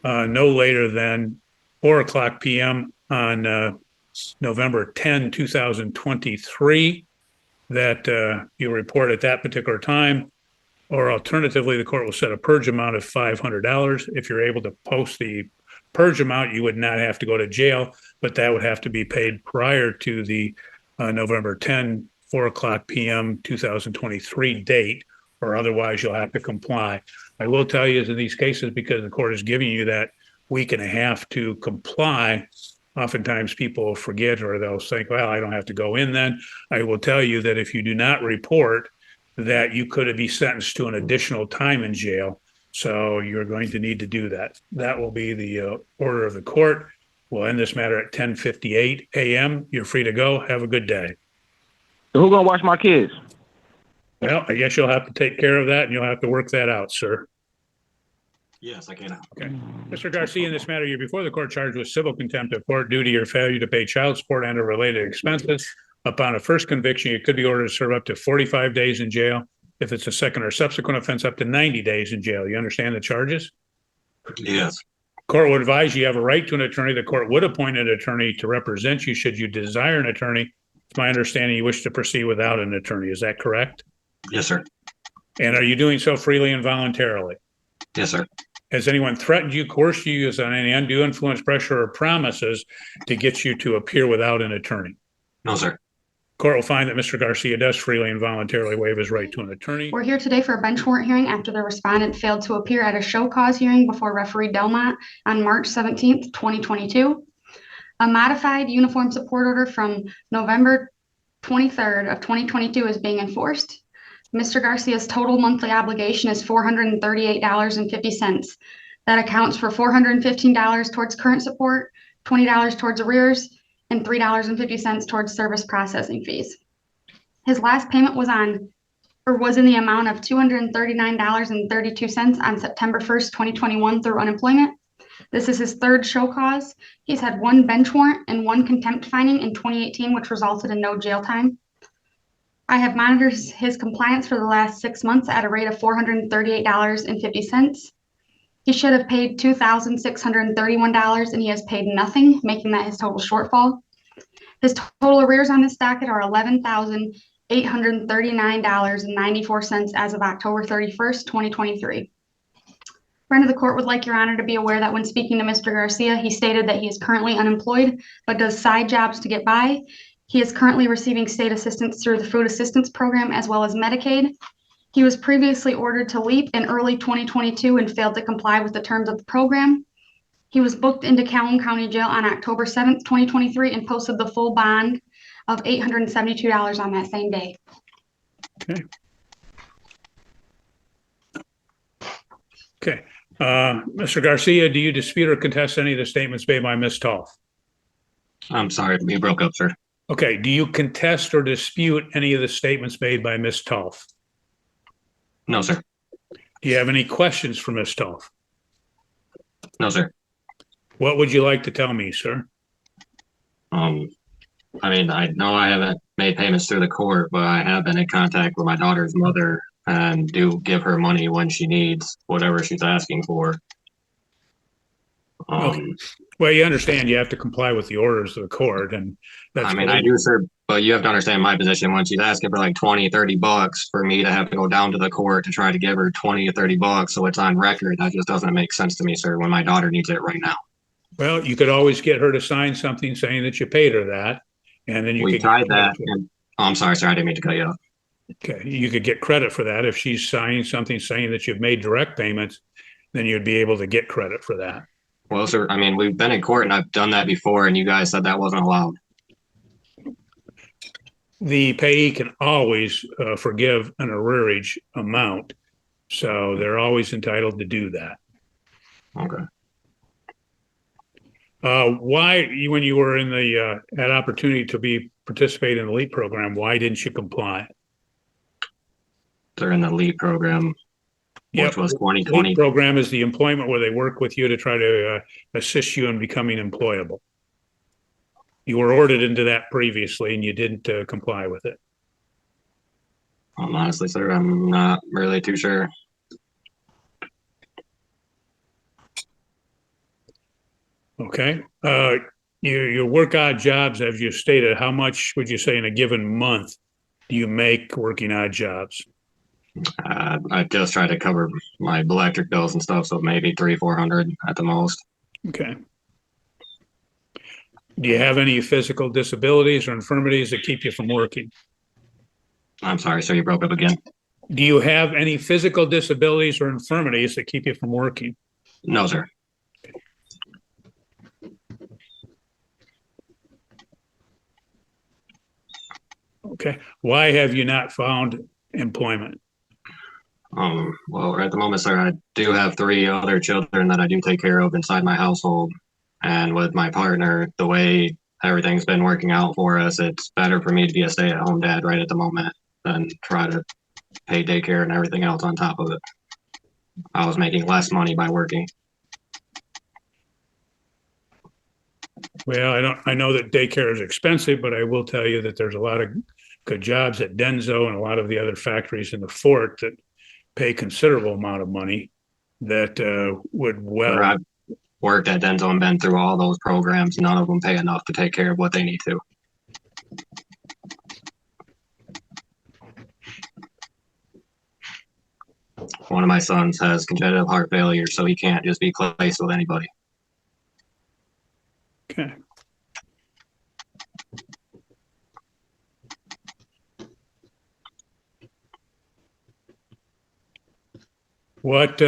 no later than 4:00 p.m. on November 10, 2023, that you report at that particular time, or alternatively, the court will set a purge amount of $500. If you're able to post the purge amount, you would not have to go to jail, but that would have to be paid prior to the November 10, 4:00 p.m. 2023 date, or otherwise you'll have to comply. I will tell you in these cases, because the court is giving you that week and a half to comply, oftentimes people will forget, or they'll think, well, I don't have to go in then. I will tell you that if you do not report, that you could be sentenced to an additional time in jail. So you're going to need to do that. That will be the order of the court. We'll end this matter at 10:58 a.m. You're free to go. Have a good day. So who's gonna watch my kids? Well, I guess you'll have to take care of that, and you'll have to work that out, sir. Yes, I can. Okay. Mr. Garcia, in this matter, you're before the court charged with civil contempt of court due to your failure to pay child support and or related expenses. Upon a first conviction, you could be ordered to serve up to 45 days in jail. If it's a second or subsequent offense, up to 90 days in jail. You understand the charges? Yes. Court would advise you have a right to an attorney. The court would appoint an attorney to represent you should you desire an attorney. It's my understanding you wish to proceed without an attorney. Is that correct? Yes, sir. And are you doing so freely and voluntarily? Yes, sir. Has anyone threatened you, coerced you, used on any undue influence, pressure, or promises to get you to appear without an attorney? No, sir. Court will find that Mr. Garcia does freely and voluntarily waive his right to an attorney. We're here today for a bench warrant hearing after the respondent failed to appear at a show cause hearing before referee Delmont on March 17th, 2022. A modified uniform support order from November 23rd of 2022 is being enforced. Mr. Garcia's total monthly obligation is $438.50. That accounts for $415 towards current support, $20 towards arrears, and $3.50 towards service processing fees. His last payment was in the amount of $239.32 on September 1st, 2021 through unemployment. This is his third show cause. He's had one bench warrant and one contempt finding in 2018, which resulted in no jail time. I have monitored his compliance for the last 6 months at a rate of $438.50. He should have paid $2,631 and he has paid nothing, making that his total shortfall. His total arrears on this docket are $11,839.94 as of October 31st, 2023. Friend of the court would like Your Honor to be aware that when speaking to Mr. Garcia, he stated that he is currently unemployed, but does side jobs to get by. He is currently receiving state assistance through the Food Assistance Program as well as Medicaid. He was previously ordered to leap in early 2022 and failed to comply with the terms of the program. He was booked into Calhoun County Jail on October 7th, 2023 and posted the full bond of $872 on that same day. Okay. Okay. Mr. Garcia, do you dispute or contest any of the statements made by Ms. Toff? I'm sorry, we broke up, sir. Okay. Do you contest or dispute any of the statements made by Ms. Toff? No, sir. Do you have any questions for Ms. Toff? No, sir. What would you like to tell me, sir? I mean, I know I haven't made payments through the court, but I have been in contact with my daughter's mother and do give her money when she needs whatever she's asking for. Okay. Well, you understand you have to comply with the orders of the court, and that's. I mean, I do, sir, but you have to understand my position. When she's asking for like 20, 30 bucks for me to have to go down to the court to try to give her 20 or 30 bucks, so it's on record, that just doesn't make sense to me, sir, when my daughter needs it right now. Well, you could always get her to sign something saying that you paid her that, and then you We could tried that. And, oh, I'm sorry, sir, I didn't mean to cut you off. Okay, you could get credit for that if she's signing something saying that you've made direct payments, then you'd be able to get credit for that. Well, sir, I mean, we've been in court and I've done that before, and you guys said that wasn't allowed. The payee can always forgive an arrearage amount, so they're always entitled to do that. Okay. Why, when you were in the had opportunity to participate in the LEAP program, why didn't you comply? They're in the LEAP program, which was 2020. LEAP program is the employment where they work with you to try to assist you in becoming employable. You were ordered into that previously and you didn't comply with it. Honestly, sir, I'm not really too sure. Okay. You work odd jobs, as you stated. How much would you say in a given month do you make working odd jobs? I just try to cover my electric bills and stuff, so maybe 300-400 at the most. Okay. Do you have any physical disabilities or infirmities that keep you from working? I'm sorry, sir, you broke up again. Do you have any physical disabilities or infirmities that keep you from working? No, sir. Okay. Why have you not found employment? Well, at the moment, sir, I do have 3 other children that I do take care of inside my household. And with my partner, the way everything's been working out for us, it's better for me to be a stay-at-home dad right at the moment than try to pay daycare and everything else on top of it. I was making less money by working. Well, I know that daycare is expensive, but I will tell you that there's a lot of good jobs at Denso and a lot of the other factories in the fort that pay considerable amount of money that would I've worked at Denso and been through all those programs. None of them pay enough to take care of what they need to. One of my sons has congenital heart failure, so he can't just be placed with anybody. Okay. What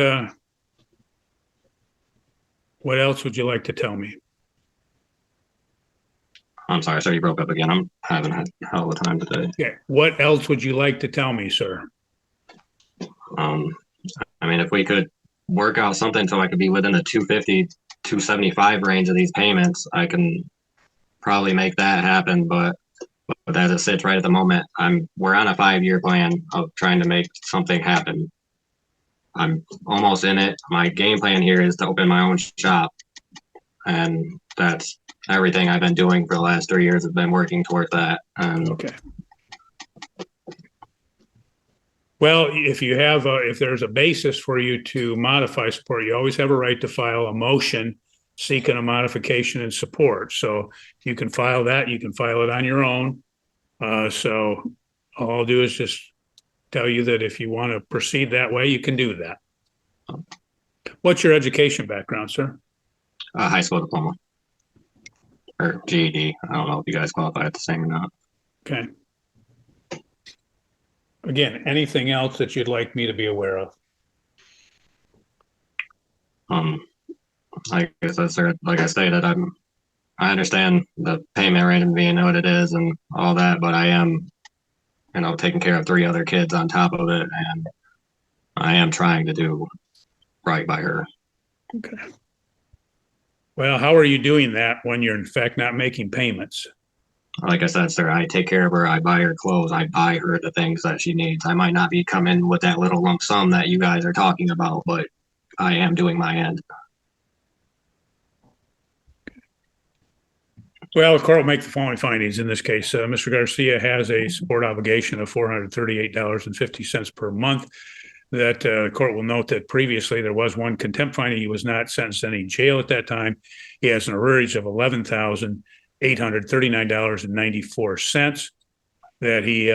else would you like to tell me? I'm sorry, sir, you broke up again. I'm having a hell of a time today. Okay. What else would you like to tell me, sir? I mean, if we could work out something so I could be within the 250, 275 range of these payments, I can probably make that happen. But as it sits right at the moment, we're on a 5-year plan of trying to make something happen. I'm almost in it. My game plan here is to open my own shop, and that's everything I've been doing for the last 3 years. I've been working towards that. Okay. Well, if there's a basis for you to modify support, you always have a right to file a motion seeking a modification and support. So you can file that. You can file it on your own. So all I'll do is just tell you that if you want to proceed that way, you can do that. What's your education background, sir? High school diploma or GED. I don't know if you guys qualify at the same or not. Okay. Again, anything else that you'd like me to be aware of? Like I said, sir, like I stated, I understand the payment rate and being what it is and all that, but I am, taking care of 3 other kids on top of it, and I am trying to do right by her. Okay. Well, how are you doing that when you're in fact not making payments? Like I said, sir, I take care of her. I buy her clothes. I buy her the things that she needs. I might not be coming with that little lump sum that you guys are talking about, but I am doing my end. Well, the court will make the following findings. In this case, Mr. Garcia has a support obligation of $438.50 per month. That the court will note that previously there was one contempt finding. He was not sentenced to any jail at that time. He has an arrearage of $11,839.94. That he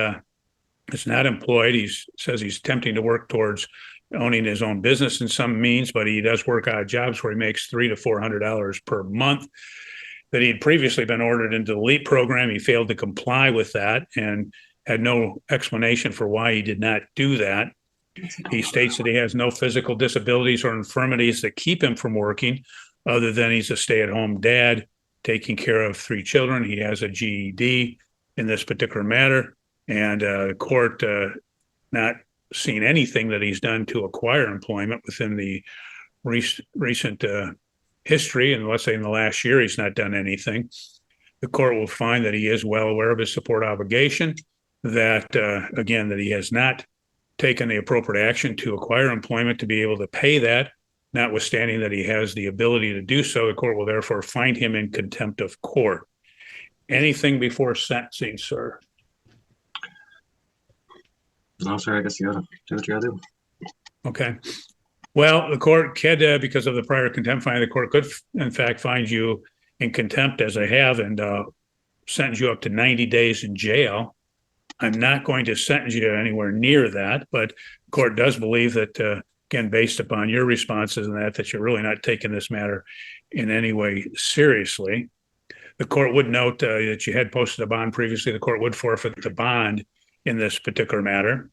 is not employed. He says he's attempting to work towards owning his own business in some means, but he does work odd jobs where he makes $300 to $400 per month. That he had previously been ordered into the LEAP program. He failed to comply with that and had no explanation for why he did not do that. He states that he has no physical disabilities or infirmities that keep him from working, other than he's a stay-at-home dad taking care of 3 children. He has a GED in this particular matter, and the court not seen anything that he's done to acquire employment within the recent history, and let's say in the last year he's not done anything. The court will find that he is well aware of his support obligation, that again, that he has not taken the appropriate action to acquire employment to be able to pay that, notwithstanding that he has the ability to do so. The court will therefore find him in contempt of court. Anything before sentencing, sir? No, sir, I guess you gotta do what you gotta do. Okay. Well, the court could, because of the prior contempt finding, the court could in fact find you in contempt as I have and sentence you up to 90 days in jail. I'm not going to sentence you anywhere near that, but the court does believe that, again, based upon your responses and that you're really not taking this matter in any way seriously. The court would note that you had posted a bond previously. The court would forfeit the bond in this particular matter.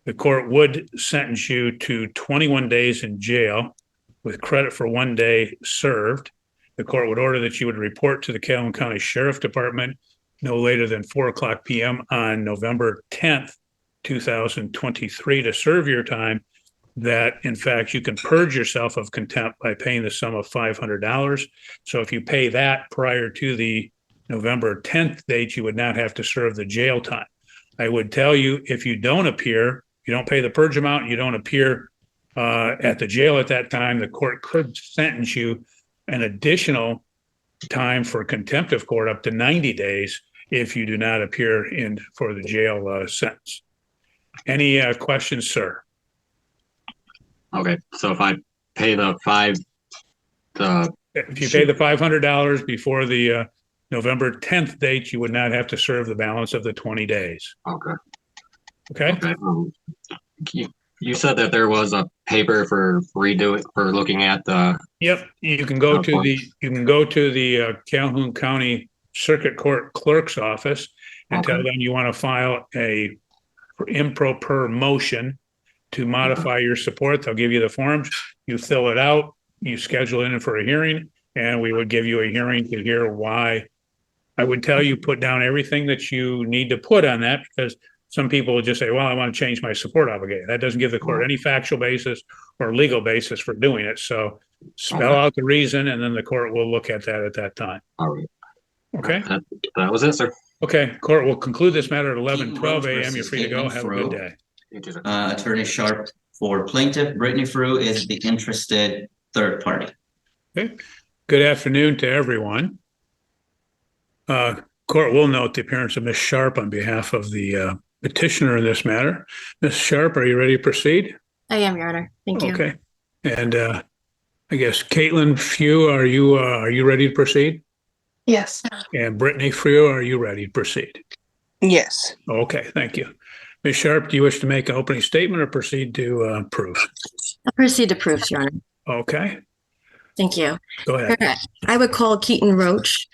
The court would sentence you to 21 days in jail with credit for 1 day served. The court would order that you would report to the Calhoun County Sheriff Department no later than 4:00 p.m. on November 10th, 2023 to serve your time. That in fact, you can purge yourself of contempt by paying the sum of $500. So if you pay that prior to the November 10th date, you would not have to serve the jail time. I would tell you, if you don't appear, you don't pay the purge amount, you don't appear at the jail at that time, the court could sentence you an additional time for contempt of court up to 90 days if you do not appear in for the jail sentence. Any questions, sir? Okay, so if I pay if you pay the $500 before the November 10th date, you would not have to serve the balance of the 20 days. Okay. Okay. You said that there was a paper for looking at the. Yep, you can go to the Calhoun County Circuit Court Clerk's office and tell them you want to file a improper motion to modify your support. They'll give you the forms, you fill it out, you schedule in for a hearing, and we would give you a hearing to hear why. I would tell you put down everything that you need to put on that, because some people will just say, well, I want to change my support obligation. That doesn't give the court any factual basis or legal basis for doing it. So spell out the reason, and then the court will look at that at that time. All right. Okay. That was it, sir. Okay. Court will conclude this matter at 11:12 a.m. You're free to go. Have a good day. Attorney Sharp for plaintiff. Brittany Frew is the interested third party. Okay. Good afternoon to everyone. Court will note the appearance of Ms. Sharp on behalf of the petitioner in this matter. Ms. Sharp, are you ready to proceed? I am, Your Honor. Thank you. Okay. And I guess Caitlin Few, are you ready to proceed? Yes. And Brittany Frew, are you ready to proceed? Yes. Okay, thank you. Ms. Sharp, do you wish to make an opening statement or proceed to proof? I'll proceed to proof, Your Honor. Okay. Thank you. Go ahead. I would call Keaton Roach.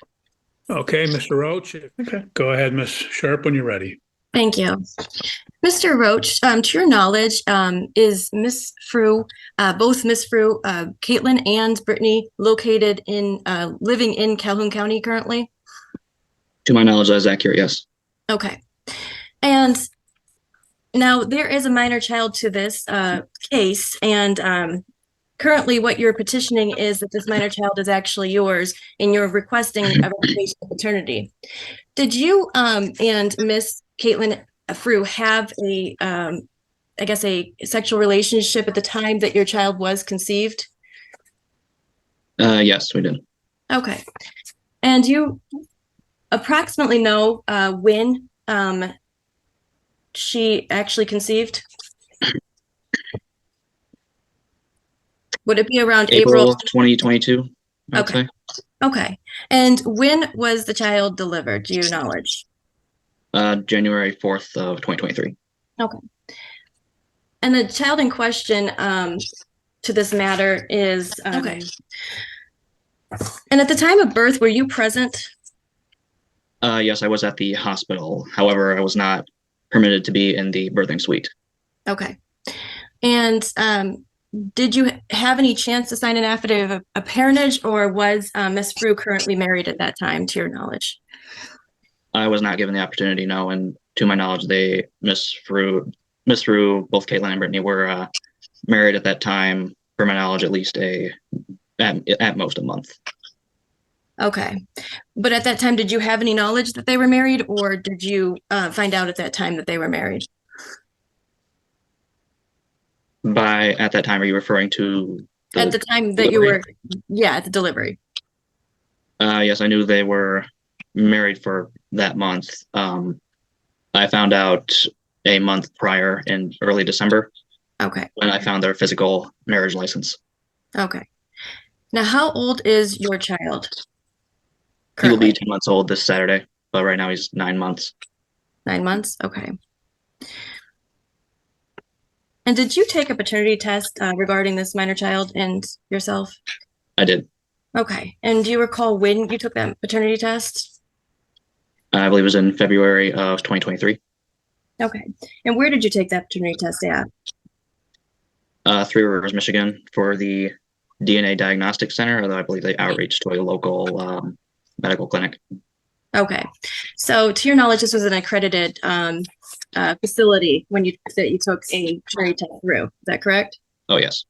Okay, Mr. Roach. Okay. Go ahead, Ms. Sharp, when you're ready. Thank you. Mr. Roach, to your knowledge, is Ms. Frew, both Ms. Frew, Caitlin and Brittany located in, living in Calhoun County currently? To my knowledge, that is accurate, yes. Okay. And now there is a minor child to this case, and currently what you're petitioning is that this minor child is actually yours, and you're requesting a revocation of paternity. Did you and Miss Caitlin Frew have a, I guess, a sexual relationship at the time that your child was conceived? Yes, we did. Okay. And you approximately know when she actually conceived? Would it be around April 2022? Okay. Okay. And when was the child delivered, to your knowledge? January 4th of 2023. Okay. And the child in question to this matter is okay. And at the time of birth, were you present? Yes, I was at the hospital. However, I was not permitted to be in the birthing suite. Okay. And did you have any chance to sign an affidavit of parentage, or was Ms. Frew currently married at that time, to your knowledge? I was not given the opportunity, no. And to my knowledge, Ms. Frew, both Caitlin and Brittany were married at that time, for my knowledge, at least at most a month. Okay. But at that time, did you have any knowledge that they were married, or did you find out at that time that they were married? By at that time, are you referring to at the time that you were, at the delivery? Yes, I knew they were married for that month. I found out a month prior in early December. Okay. when I found their physical marriage license. Okay. Now, how old is your child? He will be Currently? 10 months old this Saturday, but right now he's 9 months. 9 months? Okay. And did you take a paternity test regarding this minor child and yourself? I did. Okay. And do you recall when you took that paternity test? I believe it was in February of 2023. Okay. And where did you take that paternity test at? Three Rivers, Michigan, for the DNA Diagnostic Center, although I believe they outreach to a local medical clinic. Okay. So to your knowledge, this was an accredited facility when you took a paternity test through. Is that correct? Oh, yes.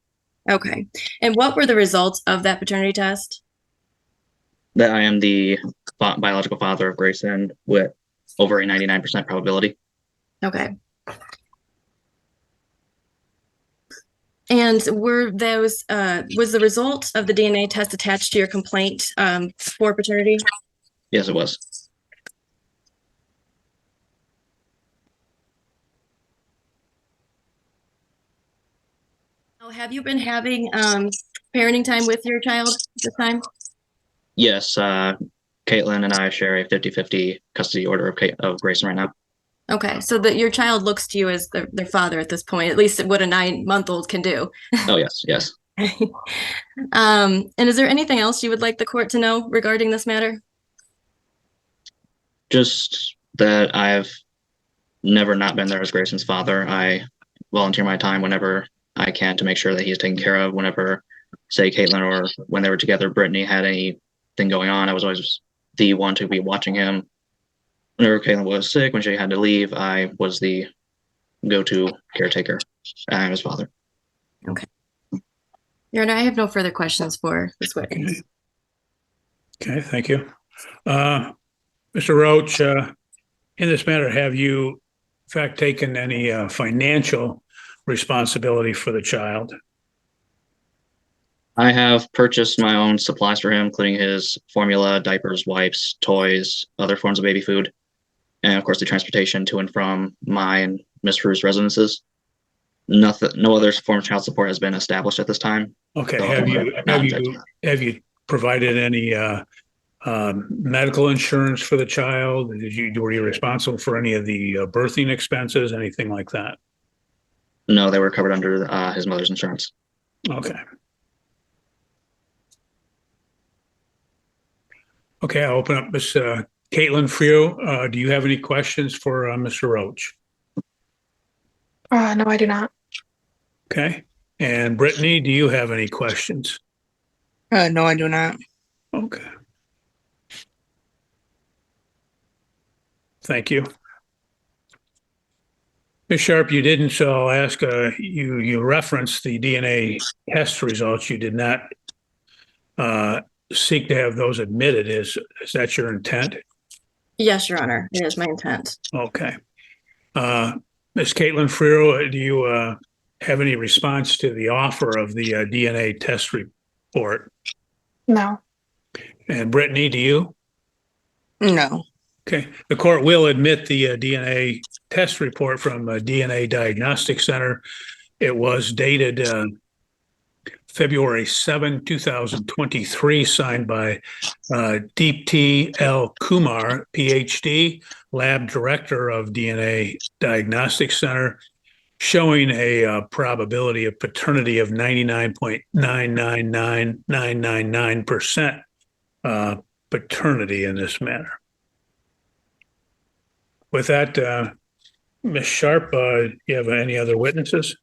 Okay. And what were the results of that paternity test? That I am the biological father of Grayson with over a 99% probability. Okay. And were those, was the result of the DNA test attached to your complaint for paternity? Yes, it was. Now, have you been having parenting time with your child at this time? Yes, Caitlin and I share a 50-50 custody order of Grayson right now. Okay, so that your child looks to you as their father at this point, at least what a 9-month-old can do. Oh, yes, yes. And is there anything else you would like the court to know regarding this matter? Just that I've never not been there as Grayson's father. I volunteer my time whenever I can to make sure that he's taken care of. Whenever, say, Caitlin or when they were together, Brittany had anything going on, I was always the one to be watching him. Whenever Caitlin was sick, when she had to leave, I was the go-to caretaker. I'm his father. Okay. Your Honor, I have no further questions for this witness. Okay, thank you. Mr. Roach, in this matter, have you, in fact, taken any financial responsibility for the child? I have purchased my own supplies for him, including his formula, diapers, wipes, toys, other forms of baby food, and of course the transportation to and from my and Miss Fru's residences. No other form of child support has been established at this time. Okay, So, have you provided any medical insurance for the child? Were you responsible for any of the birthing expenses, anything like that? No, they were covered under his mother's insurance. Okay. Okay, I'll open up Miss Caitlin Frew. Do you have any questions for Mr. Roach? No, I do not. Okay. And Brittany, do you have any questions? No, I do not. Okay. Thank you. Ms. Sharp, you didn't, so I'll ask, you referenced the DNA test results. You did not seek to have those admitted. Is that your intent? Yes, Your Honor, it is my intent. Okay. Ms. Caitlin Frew, do you have any response to the offer of the DNA test report? No. And Brittany, do you? No. Okay. The court will admit the DNA test report from DNA Diagnostic Center. It was dated February 7, 2023, signed by Deepti L. Kumar, PhD, Lab Director of DNA Diagnostic Center, showing a probability of paternity of 99.999999% paternity in this matter. With that, Ms. Sharp, you have any other witnesses?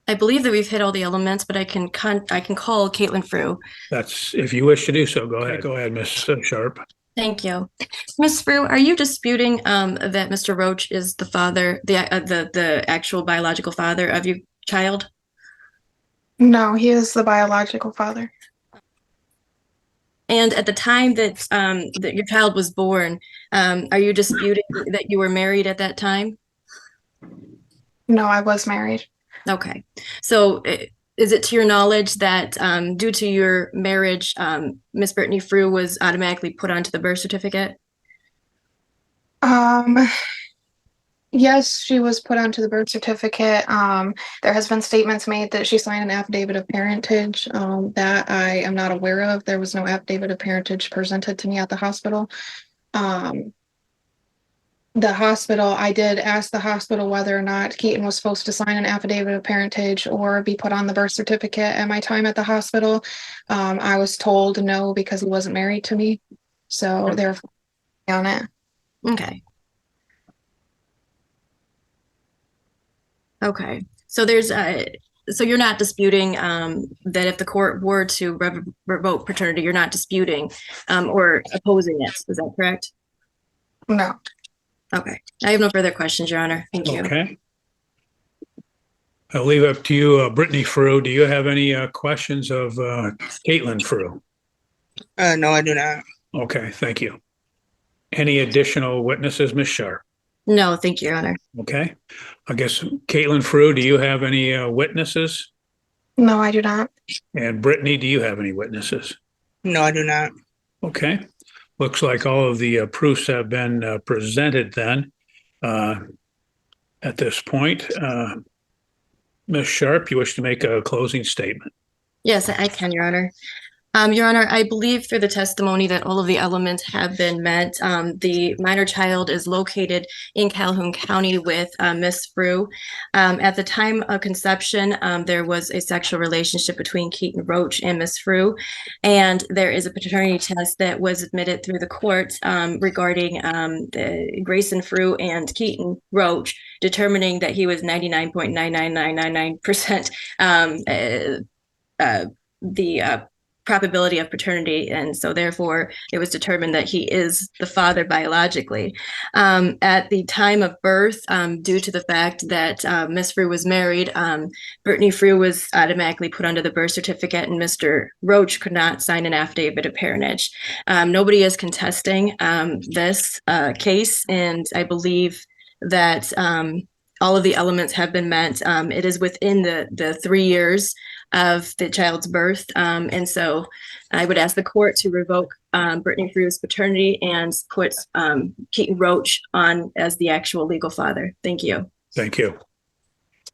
I believe that we've hit all the elements, but I can call Caitlin Frew. That's, if you wish to do so, go ahead. Go ahead, Ms. Sharp. Thank you. Ms. Frew, are you disputing that Mr. Roach is the father, the actual biological father of your child? No, he is the biological father. And at the time that that your child was born, are you disputing that you were married at that time? No, I was married. Okay. So is it to your knowledge that due to your marriage, Miss Brittany Frew was automatically put onto the birth certificate? Yes, she was put onto the birth certificate. There has been statements made that she signed an affidavit of parentage, that I am not aware of. There was no affidavit of parentage presented to me at the hospital. I did ask the hospital whether or not Keaton was supposed to sign an affidavit of parentage or be put on the birth certificate at my time at the hospital. I was told no because he wasn't married to me. So they're on it. Okay. Okay. So there's so you're not disputing that if the court were to revoke paternity, you're not disputing or opposing it. Is that correct? No. Okay. I have no further questions, Your Honor. Thank you. Okay. I'll leave it up to you, Brittany Frew. Do you have any questions of Caitlin Frew? No, I do not. Okay, thank you. Any additional witnesses, Ms. Sharp? No, thank you, Your Honor. Okay. I guess, Caitlin Frew, do you have any witnesses? No, I do not. And Brittany, do you have any witnesses? No, I do not. Okay. Looks like all of the proofs have been presented then at this point. Ms. Sharp, you wish to make a closing statement? Yes, I can, Your Honor. Your Honor, I believe through the testimony that all of the elements have been met. The minor child is located in Calhoun County with Ms. Frew. At the time of conception, there was a sexual relationship between Keaton Roach and Ms. Frew, and there is a paternity test that was admitted through the court regarding the Grayson Frew and Keaton Roach, determining that he was 99.99999% the probability of paternity, and so therefore it was determined that he is the father biologically. At the time of birth, due to the fact that Ms. Frew was married, Brittany Frew was automatically put under the birth certificate, and Mr. Roach could not sign an affidavit of parentage. Nobody is contesting this case, and I believe that all of the elements have been met. It is within the 3 years of the child's birth. And so I would ask the court to revoke Brittany Frew's paternity and put Keaton Roach on as the actual legal father. Thank you. Thank you.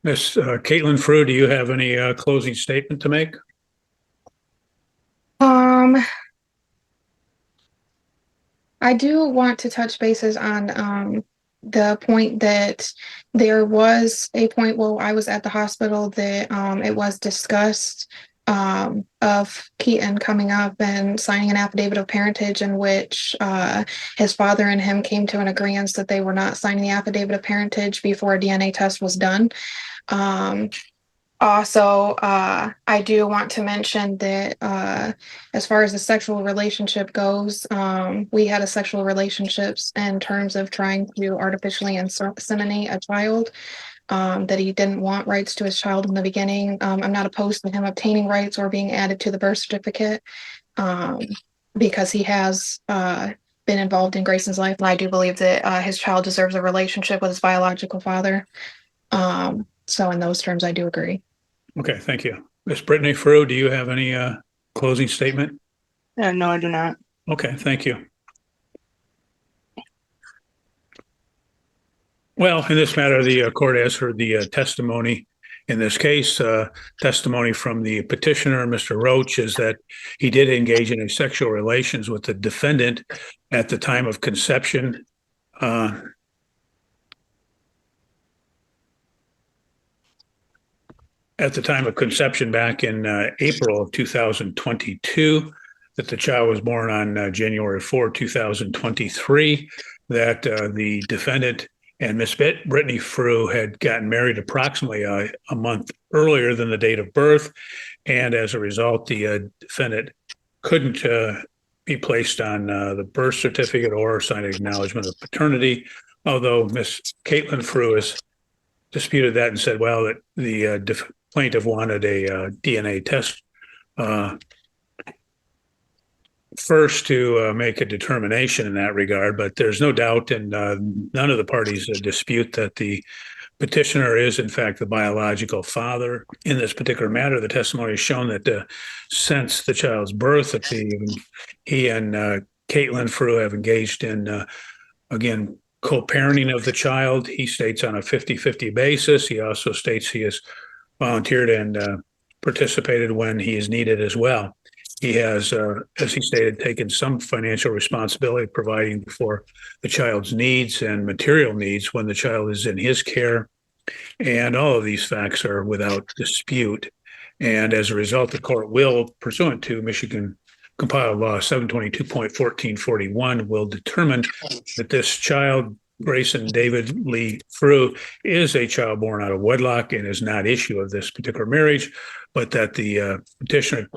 Ms. Caitlin Frew, do you have any closing statement to make? I do want to touch bases on the point that there was a point while I was at the hospital that it was discussed of Keaton coming up and signing an affidavit of parentage in which his father and him came to an agreement that they were not signing the affidavit of parentage before a DNA test was done. Also, I do want to mention that as far as the sexual relationship goes, we had a sexual relationships in terms of trying to artificially inseminate a child, that he didn't want rights to his child in the beginning. I'm not opposed to him obtaining rights or being added to the birth certificate because he has been involved in Grayson's life. And I do believe that his child deserves a relationship with his biological father. So in those terms, I do agree. Okay, thank you. Ms. Brittany Frew, do you have any closing statement? No, I do not. Okay, thank you. Well, in this matter, the court has heard the testimony in this case. Testimony from the petitioner, Mr. Roach, is that he did engage in sexual relations with the defendant at the time of conception. At the time of conception back in April of 2022, that the child was born on January 4, 2023, that the defendant and Miss Brittany Frew had gotten married approximately a month earlier than the date of birth. And as a result, the defendant couldn't be placed on the birth certificate or sign an acknowledgement of paternity, although Miss Caitlin Frew has disputed that and said, well, that the plaintiff wanted a DNA test first to make a determination in that regard. But there's no doubt, and none of the parties dispute, that the petitioner is, in fact, the biological father. In this particular matter, the testimony has shown that since the child's birth, that he and Caitlin Frew have engaged in, again, co-parenting of the child. He states on a 50-50 basis. He also states he has volunteered and participated when he is needed as well. He has, as he stated, taken some financial responsibility providing for the child's needs and material needs when the child is in his care. And all of these facts are without dispute. And as a result, the court will, pursuant to Michigan Compiled Law 722.1441, will determine that this child, Grayson David Lee Frew, is a child born out of wedlock and is not issue of this particular marriage, but that the petitioner,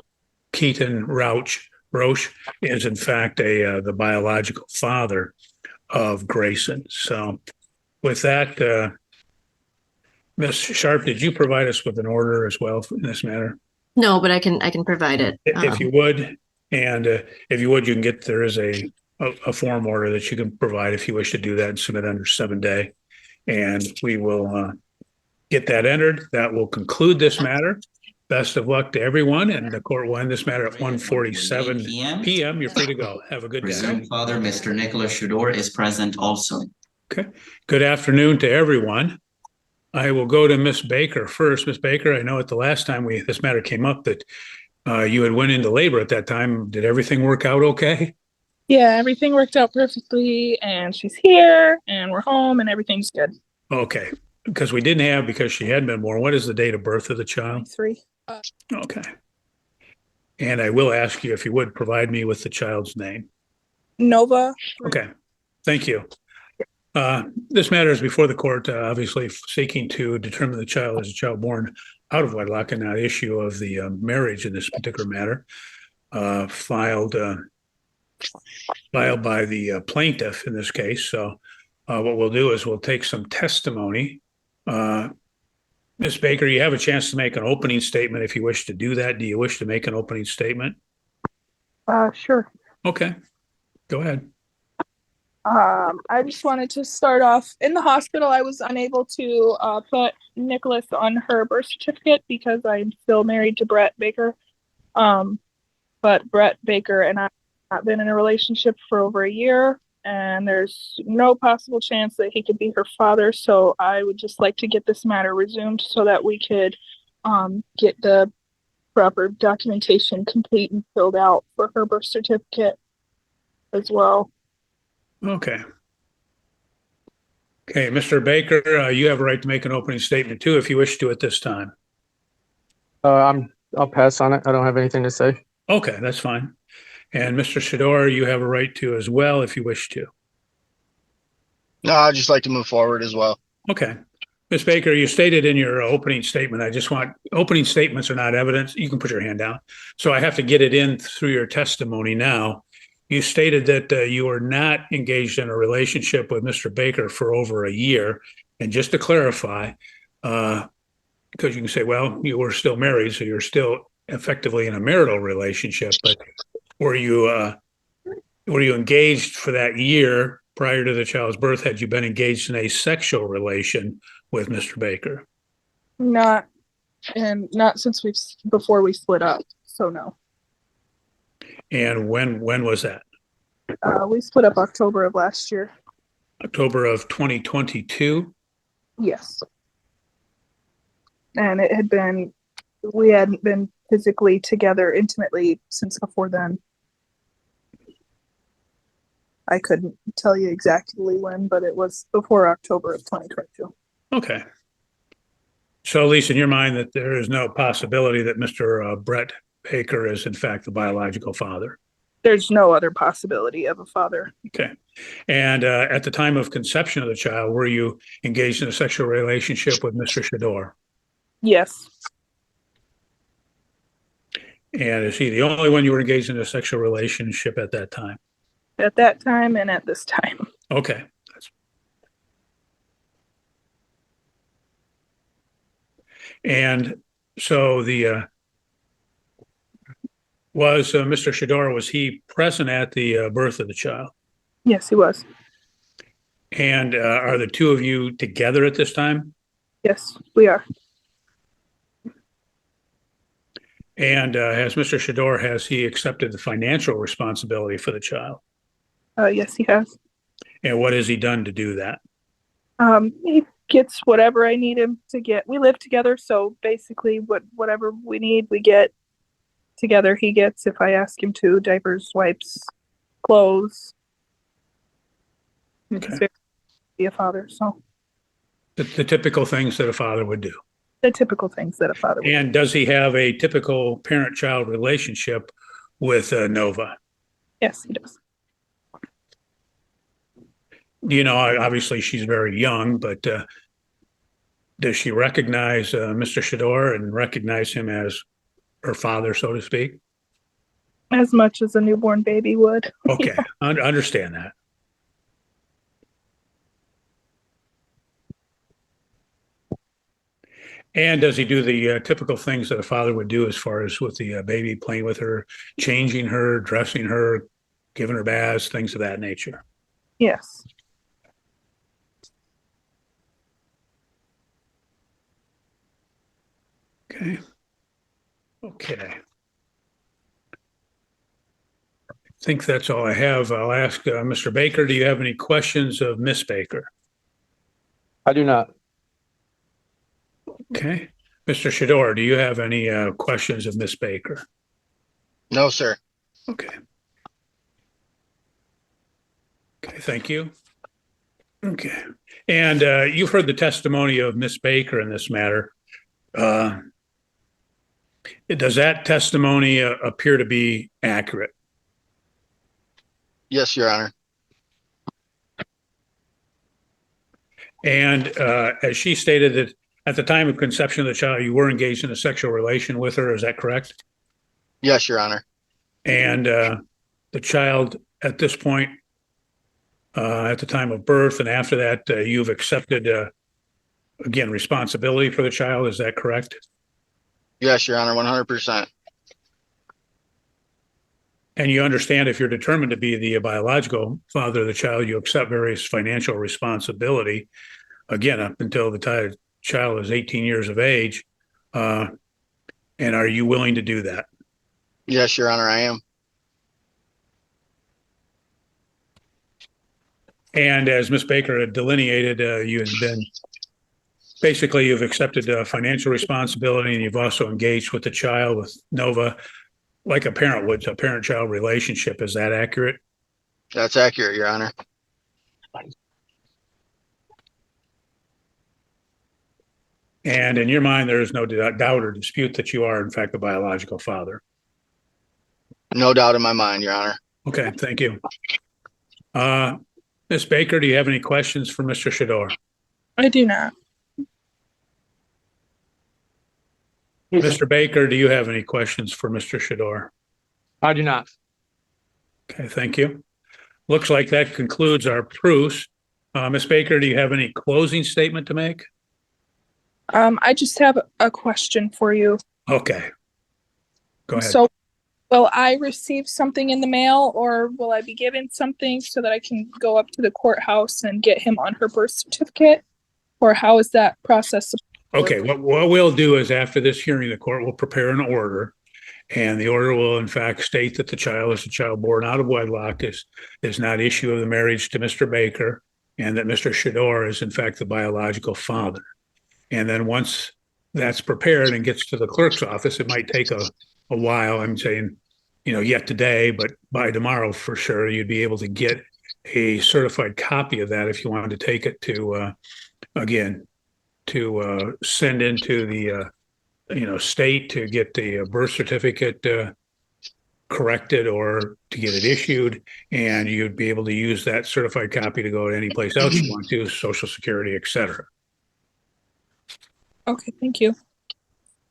Keaton Roche, is in fact the biological father of Grayson. So with that, Ms. Sharp, did you provide us with an order as well in this matter? No, but I can provide it. If you would, and if you would, you can get, there is a form order that you can provide if you wish to do that and submit under 7-day. And we will get that entered. That will conclude this matter. Best of luck to everyone, and the court will end this matter at 1:47 p.m. You're free to go. Have a good day. Presumed father, Mr. Nicholas Shador, is present also. Okay. Good afternoon to everyone. I will go to Miss Baker first. Miss Baker, I know at the last time this matter came up that you had went into labor at that time. Did everything work out okay? Yeah, everything worked out perfectly, and she's here, and we're home, and everything's good. Okay. Because we didn't have, because she had been born, what is the date of birth of the child? 3. Okay. And I will ask you if you would provide me with the child's name. Nova. Okay. Thank you. This matter is before the court, obviously seeking to determine the child as a child born out of wedlock and not issue of the marriage in this particular matter, filed by the plaintiff in this case. So what we'll do is we'll take some testimony. Ms. Baker, you have a chance to make an opening statement if you wish to do that. Do you wish to make an opening statement? Sure. Okay, go ahead. I just wanted to start off in the hospital. I was unable to put Nicholas on her birth certificate because I'm still married to Brett Baker. But Brett Baker and I have been in a relationship for over a year, and there's no possible chance that he could be her father. So I would just like to get this matter resumed so that we could get the proper documentation complete and filled out for her birth certificate as well. Okay. Okay, Mr. Baker, you have a right to make an opening statement too, if you wish to at this time. I'll pass on it. I don't have anything to say. Okay, that's fine. And Mr. Shador, you have a right to as well, if you wish to. No, I'd just like to move forward as well. Okay. Ms. Baker, you stated in your opening statement, I just want, opening statements are not evidence. You can put your hand down. So I have to get it in through your testimony now. You stated that you were not engaged in a relationship with Mr. Baker for over a year. And just to clarify, because you can say, well, you were still married, so you're still effectively in a marital relationship, but were you engaged for that year prior to the child's birth? Had you been engaged in a sexual relation with Mr. Baker? Not since before we split up. So no. And when was that? We split up October of last year. October of 2022? Yes. And we hadn't been physically together intimately since before then. I couldn't tell you exactly when, but it was before October of 2022. Okay. So at least in your mind that there is no possibility that Mr. Brett Baker is in fact the biological father? There's no other possibility of a father. Okay. And at the time of conception of the child, were you engaged in a sexual relationship with Mr. Shador? Yes. And is he the only one you were engaged in a sexual relationship at that time? At that time and at this time. Okay. And so was Mr. Shador, was he present at the birth of the child? Yes, he was. And are the two of you together at this time? Yes, we are. And has Mr. Shador, has he accepted the financial responsibility for the child? Yes, he has. And what has he done to do that? He gets whatever I need him to get. We live together, so basically whatever we need, we get together. He gets if I ask him to: diapers, wipes, clothes. Okay. He's very be a father, so The typical things that a father would do. the typical things that a father would. And does he have a typical parent-child relationship with Nova? Yes, he does. You know, obviously she's very young, but does she recognize Mr. Shador and recognize him as her father, so to speak? As much as a newborn baby would. Okay, I understand that. And does he do the typical things that a father would do as far as with the baby, playing with her, changing her, dressing her, giving her baths, things of that nature? Yes. Okay. Okay. I think that's all I have. I'll ask Mr. Baker, do you have any questions of Miss Baker? I do not. Okay. Mr. Shador, do you have any questions of Miss Baker? No, sir. Okay. Okay, thank you. Okay. And you've heard the testimony of Miss Baker in this matter. Does that testimony appear to be accurate? Yes, Your Honor. And as she stated that at the time of conception of the child, you were engaged in a sexual relation with her, is that correct? Yes, Your Honor. And the child at this point, at the time of birth and after that, you've accepted, again, responsibility for the child, is that correct? Yes, Your Honor, 100%. And you understand if you're determined to be the biological father of the child, you accept various financial responsibility, again, up until the child is 18 years of age. And are you willing to do that? Yes, Your Honor, I am. And as Ms. Baker had delineated, you've accepted financial responsibility, and you've also engaged with the child, with Nova, like a parent would, a parent-child relationship. Is that accurate? That's accurate, Your Honor. And in your mind, there is no doubt or dispute that you are, in fact, the biological father. No doubt in my mind, Your Honor. Okay, thank you. Ms. Baker, do you have any questions for Mr. Shador? I do not. Mr. Baker, do you have any questions for Mr. Shador? I do not. Okay, thank you. Looks like that concludes our proofs. Ms. Baker, do you have any closing statement to make? I just have a question for you. Okay. Go ahead. So, will I receive something in the mail, or will I be given something so that I can go up to the courthouse and get him on her birth certificate? Or how is that process? Okay, what we'll do is after this hearing, the court will prepare an order, and the order will in fact state that the child is a child born out of wedlock, is not issue of the marriage to Mr. Baker, and that Mr. Shador is in fact the biological father. And then once that's prepared and gets to the clerk's office, it might take a while. I'm saying, yet today, but by tomorrow for sure, you'd be able to get a certified copy of that if you wanted to take it to, send into the, state to get the birth certificate corrected or to get it issued. And you'd be able to use that certified copy to go to any place else you want to, Social Security, et cetera. Okay, thank you.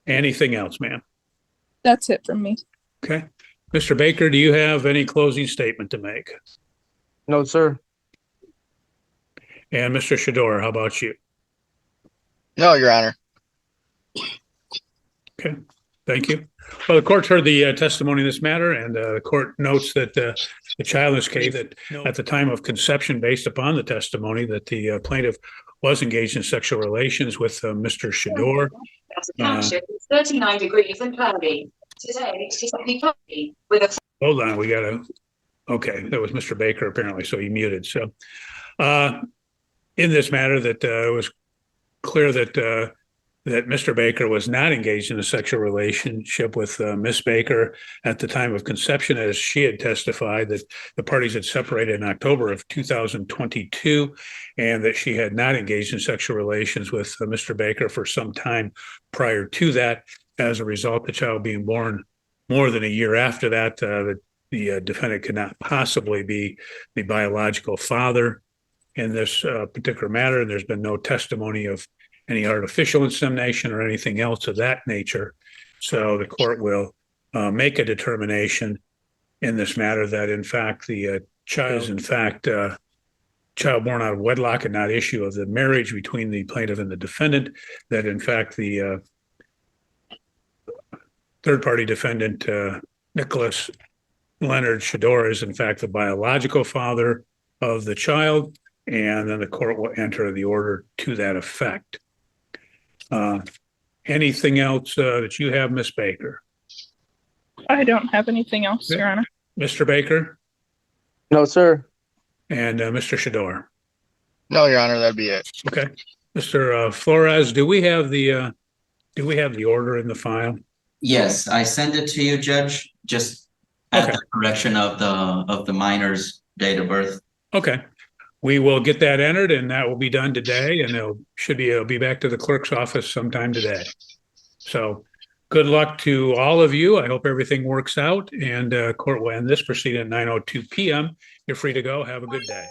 Anything else, ma'am? That's it from me. Okay. Mr. Baker, do you have any closing statement to make? No, sir. And Mr. Shador, how about you? No, Your Honor. Okay, thank you. Well, the court's heard the testimony in this matter, and the court notes that the child in this case, that at the time of conception, based upon the testimony, that the plaintiff was engaged in sexual relations with Mr. Shador. 39 degrees and cloudy. Today, it's with a... Hold on, okay, that was Mr. Baker apparently, so he muted. So In this matter, that it was clear that that Mr. Baker was not engaged in a sexual relationship with Miss Baker at the time of conception, as she had testified that the parties had separated in October of 2022, and that she had not engaged in sexual relations with Mr. Baker for some time prior to that. As a result, the child being born more than a year after that, the defendant could not possibly be the biological father in this particular matter. There's been no testimony of any artificial insemination or anything else of that nature. So the court will make a determination in this matter that in fact the child is in fact child born out of wedlock and not issue of the marriage between the plaintiff and the defendant, that in fact the third party defendant, Nicholas Leonard Shador, is in fact the biological father of the child, and then the court will enter the order to that effect. Anything else that you have, Miss Baker? I don't have anything else, Your Honor. Mr. Baker? No, sir. And Mr. Shador? No, Your Honor, that'd be it. Okay. Mr. Flores, do we have the order in the file? Yes, I send it to you, Judge, just at the correction of the minor's date of birth. Okay. We will get that entered, and that will be done today, and it'll be back to the clerk's office sometime today. So good luck to all of you. I hope everything works out, and court will end this proceeding at 9:02 p.m. You're free to go. Have a good day.